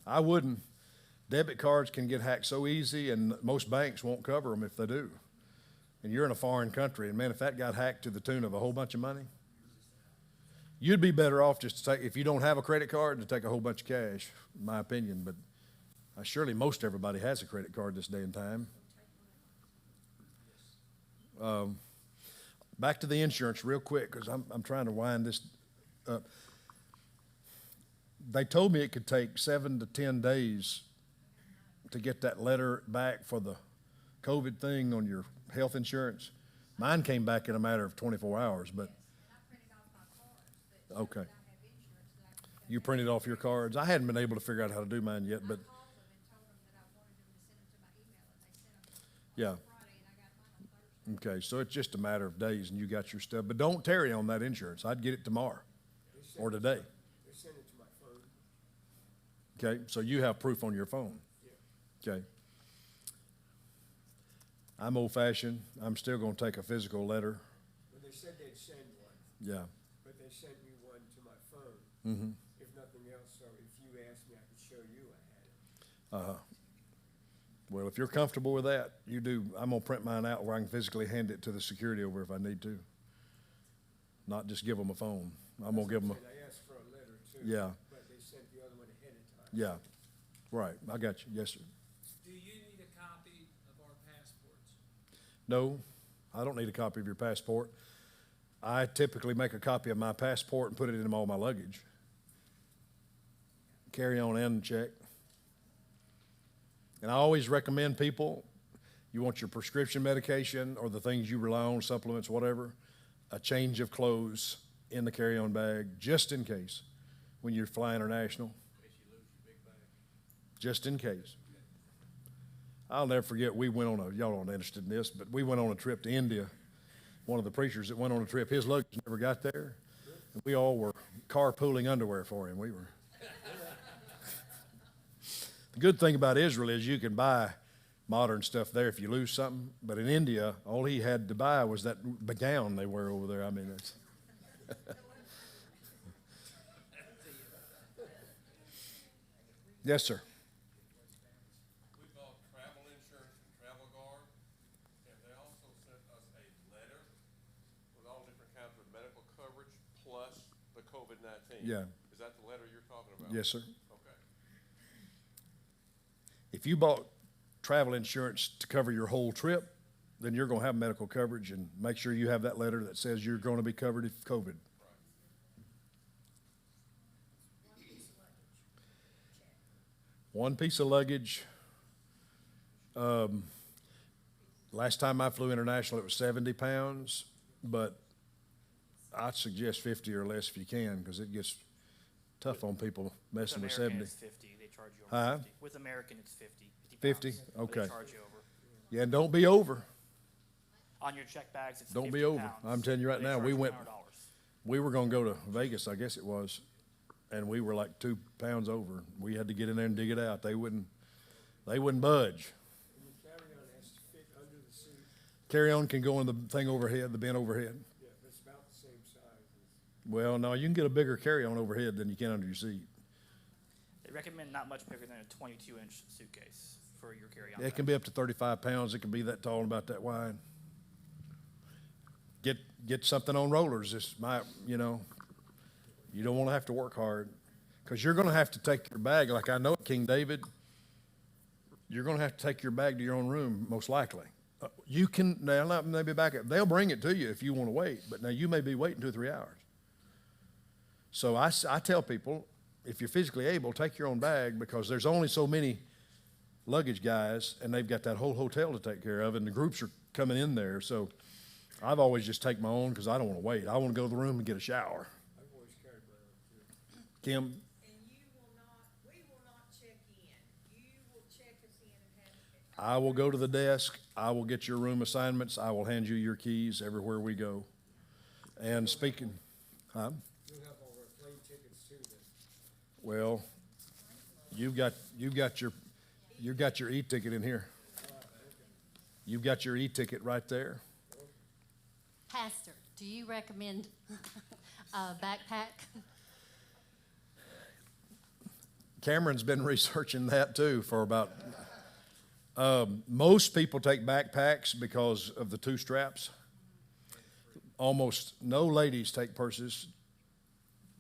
I wouldn't. Debit cards can get hacked so easy, and most banks won't cover them if they do. And you're in a foreign country, and man, if that got hacked to the tune of a whole bunch of money, you'd be better off just to take, if you don't have a credit card, to take a whole bunch of cash, in my opinion. But surely most everybody has a credit card this day and time. Back to the insurance real quick, because I'm trying to wind this up. They told me it could take 7 to 10 days to get that letter back for the COVID thing on your health insurance. Mine came back in a matter of 24 hours, but. Okay. You printed off your cards? I hadn't been able to figure out how to do mine yet, but. Yeah. Okay, so it's just a matter of days and you got your stuff. But don't tarry on that insurance. I'd get it tomorrow or today. They sent it to my phone. Okay, so you have proof on your phone? Yeah. Okay. I'm old-fashioned. I'm still going to take a physical letter. Well, they said they'd send one. Yeah. But they sent me one to my phone. Mm-hmm. If nothing else, so if you asked me, I could show you I had it. Well, if you're comfortable with that, you do. I'm going to print mine out where I can physically hand it to the security over if I need to. Not just give them a phone. I'm going to give them a. I asked for a letter too. Yeah. But they sent the other one ahead of time. Yeah. Right. I got you. Yes, sir. Do you need a copy of our passports? No, I don't need a copy of your passport. I typically make a copy of my passport and put it in all my luggage. Carry on and check. And I always recommend people, you want your prescription medication or the things you rely on, supplements, whatever, a change of clothes in the carry-on bag, just in case, when you fly international. Just in case. I'll never forget, we went on y'all aren't interested in this, but we went on a trip to India. One of the preachers that went on a trip, his luggage never got there. And we all were carpooling underwear for him. The good thing about Israel is you can buy modern stuff there if you lose something. But in India, all he had to buy was that gown they wear over there. I mean, it's. Yes, sir. We bought travel insurance from Travel Guard, and they also sent us a letter with all different kinds of medical coverage plus the COVID-19. Yeah. Is that the letter you're talking about? Yes, sir. Okay. If you bought travel insurance to cover your whole trip, then you're going to have medical coverage, and make sure you have that letter that says you're going to be covered if COVID. One piece of luggage. Last time I flew international, it was 70 pounds, but I'd suggest 50 or less if you can, because it gets tough on people messing with 70. It's 50. They charge you over 50. With American, it's 50. 50? Pounds, Okay. They charge you over. Yeah, and don't be over. On your check bags, it's Don't 50 be over. pounds, I'm telling you right but they now, charge we you went, $100. we were going to go to Vegas, I guess it was, and we were like 2 pounds over. We had to get in there and dig it out. They wouldn't budge. And the carry-on has to fit under the seat. Carry-on can go in the thing overhead, the bin overhead. Yeah, but it's about the same size. Well, no, you can get a bigger carry-on overhead than you can under your seat. They recommend not much bigger than a 22-inch suitcase for your carry-on. It can be up to 35 pounds. It can be that tall and about that wide. Get something on rollers. This might, you don't want to have to work hard, because you're going to have to take your bag. Like I know at King David, you're going to have to take your bag to your own room, most likely. You can, now not maybe back up. They'll bring it to you if you want to wait, but now you may be waiting 2 or 3 hours. So I tell people, if you're physically able, take your own bag, because there's only so many luggage guys, and they've got that whole hotel to take care of, and the groups are coming in there. So I've always just take my own, because I don't want to wait. I want to go to the room and get a shower. I've always carried my own too. Kim? And we will not check in. You will check us in and have. I will go to the desk. I will get your room assignments. I will hand you your keys everywhere we go. And speaking, huh? You'll have all our plane tickets too then. Well, you've got your e-ticket in here. You've got your e-ticket right there. Pastor, do you recommend a backpack? Cameron's been researching that too for about, most people take backpacks because of the two straps. Almost no ladies take purses.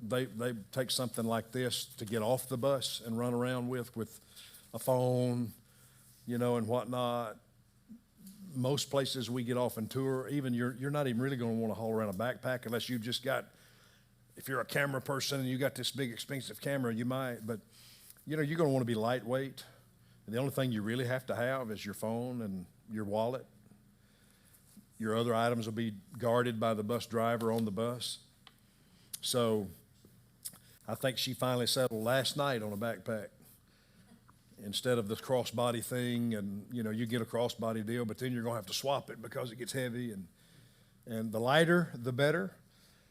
They take something like this to get off the bus and run around with a phone, you know, and whatnot. Most places we get off and tour, even you're not even really going to want to haul around a backpack unless you've just got, if you're a camera person and you got this big expensive camera, you might, but you know, you're going to want to be lightweight. And the only thing you really have to have is your phone and your wallet. Your other items will be guarded by the bus driver on the bus. So I think she finally settled last night on a backpack instead of this crossbody thing. And, you know, you get a crossbody deal, but then you're going to have to swap it because it gets heavy. And the lighter, the better.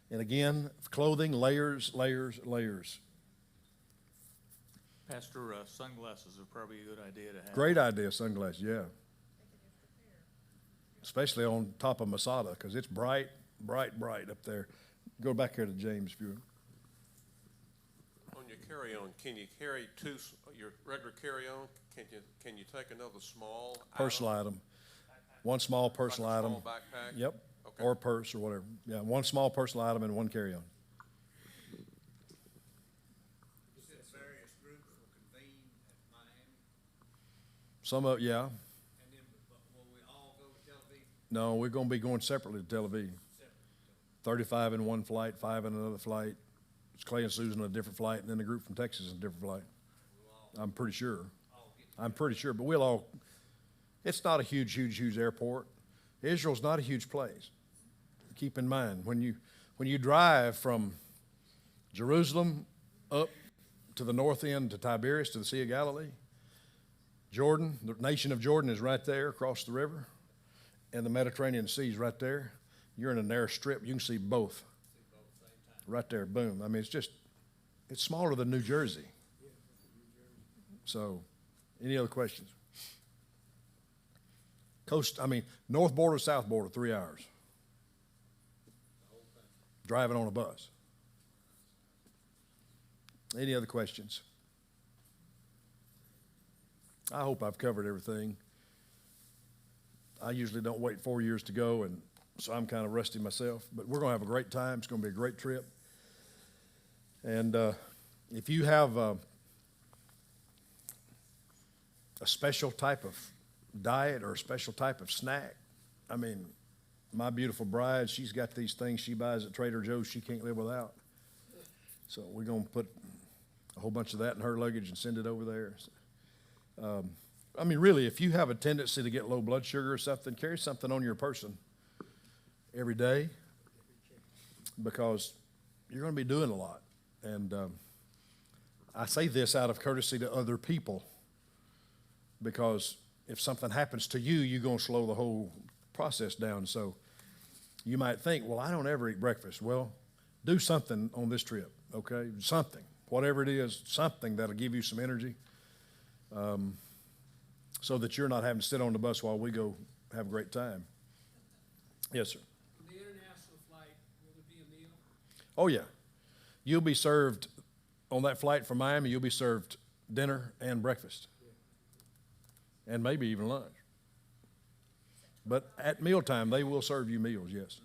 And again, clothing, layers, layers, layers. Pastor, sunglasses are probably a good idea to have. Great idea, sunglasses, yeah. Especially on top of Masada, because it's bright, bright, bright up there. Go back here to James, if you would. On your carry-on, can you carry your regular carry-on? Can you take another small Personal item. One small personal like a item. small backpack? Yep, Okay. or a purse or whatever. Yeah, one small personal item and one carry-on. You said various groups will convene at Miami, Some of, yeah. and then, but will we all go to Tel Aviv? No, we're going to be going separately to Tel Aviv. 35 in one flight, 5 in another flight. It's Clay and Susan on a different flight, and then the group from Texas in a different flight. I'm pretty sure. But we'll all, it's not a huge, huge, huge airport. Israel's not a huge place. Keep in mind, when you drive from Jerusalem up to the north end to Tiberias, to the Sea of Galilee, Jordan, the nation of Jordan is right there across the river, and the Mediterranean Sea is right there. You're in a narrow strip. You can see both. Right there, boom. I mean, it's smaller than New Jersey. So, any other questions? North border, south border, 3 hours. Driving on a bus. Any other questions? I hope I've covered everything. I usually don't wait 4 years to go, and so I'm kind of rusty myself. But we're going to have a great time. It's going to be a great trip. And if you have a special type of diet or a special type of snack, I mean, my beautiful bride, she's got these things she buys at Trader Joe's she can't live without. So we're going to put a whole bunch of that in her luggage and send it over there. So, I mean, really, if you have a tendency to get low blood sugar or something, carry something on your person every day, because you're going to be doing a lot. And I say this out of courtesy to other people, because if something happens to you, you're going to slow the whole process down. So you might think, well, I don't ever eat breakfast. Well, do something on this trip, okay? Something, whatever it is, something that'll give you some energy, so that you're not having to sit on the bus while we go have a great time. Yes, sir. On the international flight, will there be a meal? Oh, yeah. You'll be served on that flight from Miami, you'll be served dinner and breakfast. And maybe even lunch. But at mealtime, they will serve you meals, yes.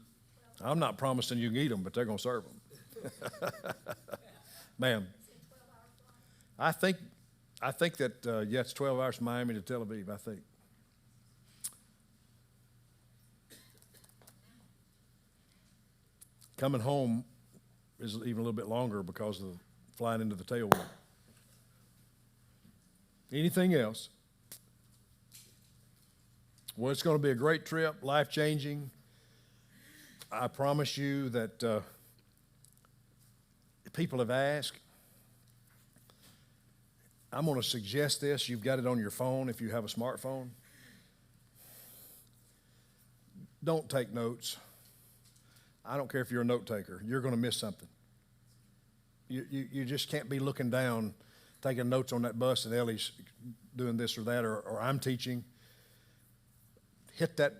I'm not promising you can eat them, but they're going to serve them. Ma'am. I think that, yeah, it's 12 hours from Miami to Tel Aviv, I think. Coming home is even a little bit longer because of flying into the tailwind. Anything else? Well, it's going to be a great trip, life-changing. I promise you that people have asked. I'm going to suggest this. You've got it on your phone if you have a smartphone. Don't take notes. I don't care if you're a note taker. You're going to miss something. You just can't be looking down, taking notes on that bus and Ellie's doing this or that, or I'm teaching. hit that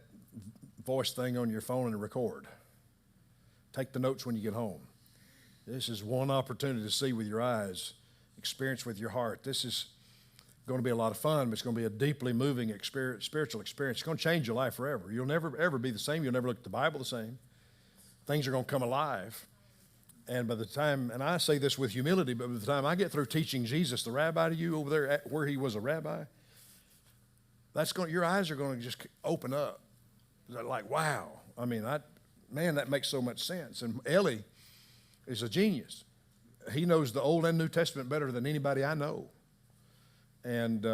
voice thing on your phone and record. Take the notes when you get home. This is one opportunity to see with your eyes, experience with your heart. This is going to be a lot of fun, but it's going to be a deeply moving experience, spiritual experience. It's going to change your life forever. You'll never, ever be the same. You'll never look at the Bible the same. Things are going to come alive. And by the time, and I say this with humility, but by the time I get through teaching Jesus, the rabbi, to you over there where he was a rabbi, your eyes are going to just open up. They're like, wow. I mean, man, that makes so much sense. And Ellie is a genius. He knows the Old and New Testament better than anybody I know. And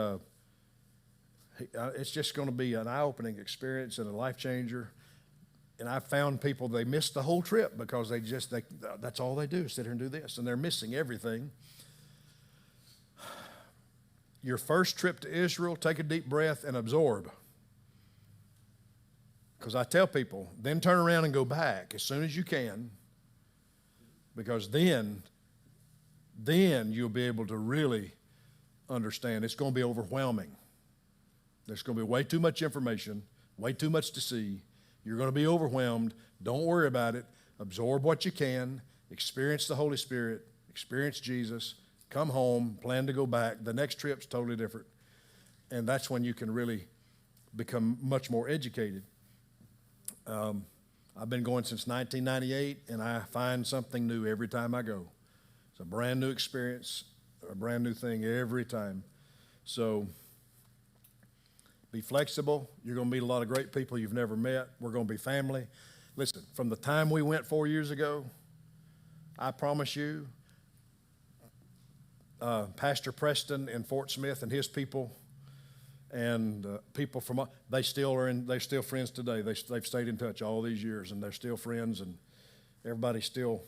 it's just going to be an eye-opening experience and a life changer. And I found people, they missed the whole trip because that's all they do, sit here and do this. And they're missing everything. Your first trip to Israel, take a deep breath and absorb. Because I tell people, then turn around and go back as soon as you can. Because then you'll be able to really understand. It's going to be overwhelming. There's going to be way too much information, way too much to see. You're going to be overwhelmed. Don't worry about it. Absorb what you can. Experience the Holy Spirit. Experience Jesus. Come home. Plan to go back. The next trip's totally different. And that's when you can really become much more educated. I've been going since 1998, and I find something new every time I go. It's a brand new experience, a brand new thing every time. So be flexible. You're going to meet a lot of great people you've never met. We're going to be family. Listen, from the time we went 4 years ago, I promise you, Pastor Preston in Fort Smith and his people and people from, they're still friends today. They've stayed in touch all these years, and they're still friends, and everybody's still,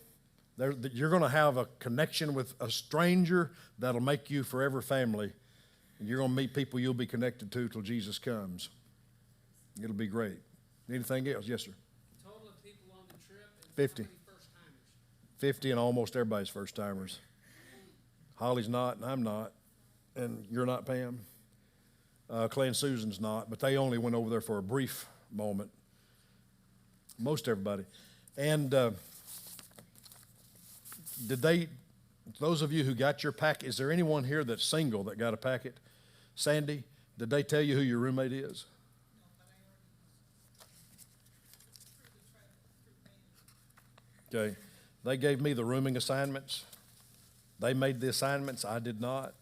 you're going to have a connection with a stranger that'll make you forever family. And you're going to meet people you'll be connected to till Jesus comes. It'll be great. Anything else? Yes, sir. Total of people on the trip and 50. how many first-timers? 50, and almost everybody's first-timers. Holly's not, and I'm not, and you're not, Pam. Clay and Susan's not, but they only went over there for a brief moment. Most everybody. And those of you who got your packet, is there anyone here that's single that got a packet? Sandy, did they tell you who your roommate is? Okay. They gave me the rooming assignments. They made the assignments. I did not.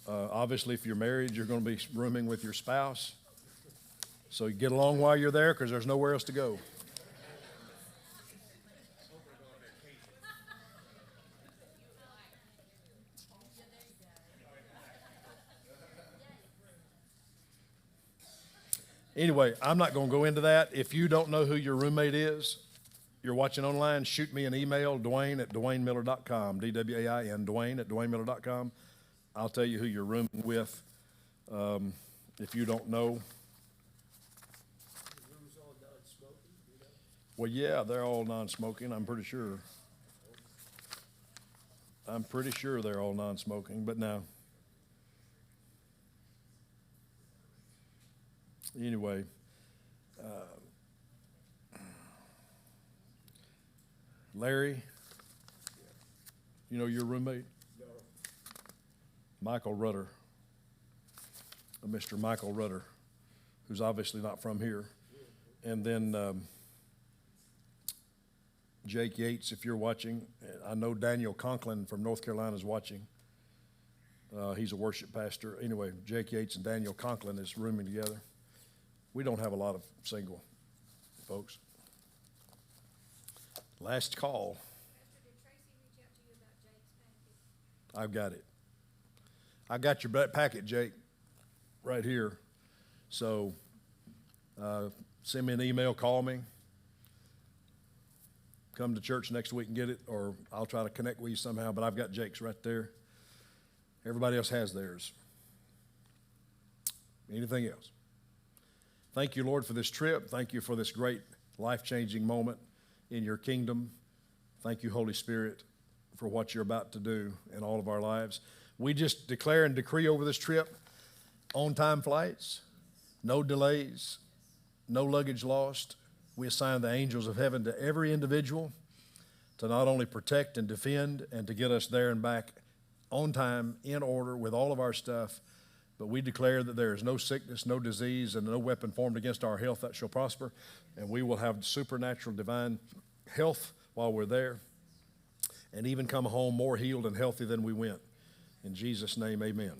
Obviously, if you're married, you're going to be rooming with your spouse. So you get along while you're there because there's nowhere else to go. Anyway, I'm not going to go into that. If you don't know who your roommate is, you're watching online, shoot me an email, Dwain at DwainMiller.com, D-W-A-I-N, Dwain at DwainMiller.com. I'll tell you who you're rooming with. If you don't know. Well, yeah, they're all non-smoking, I'm pretty sure. I'm pretty sure they're all non-smoking, but now. Anyway, Larry, you know your roommate? No. Michael Rutter, Mr. Michael Rutter, who's obviously not from here. And then Jake Yates, if you're watching. I know Daniel Conklin from North Carolina is watching. He's a worship pastor. Anyway, Jake Yates and Daniel Conklin is rooming together. We don't have a lot of single folks. Last call. Pastor, did Tracy reach out to you about Jake's package? I've got it. I got your packet, Jake, right here. So send me an email, call me. Come to church next week and get it, or I'll try to connect with you somehow, but I've got Jake's right there. Everybody else has theirs. Anything else? Thank you, Lord, for this trip. Thank you for this great life-changing moment in your kingdom. Thank you, Holy Spirit, for what you're about to do in all of our lives. We just declare and decree over this trip on-time flights, no delays, no luggage lost. We assign the angels of heaven to every individual to not only protect and defend and to get us there and back on time, in order, with all of our stuff. But we declare that there is no sickness, no disease, and no weapon formed against our health that shall prosper. And we will have supernatural divine health while we're there, and even come home more healed and healthy than we went. In Jesus' name, amen.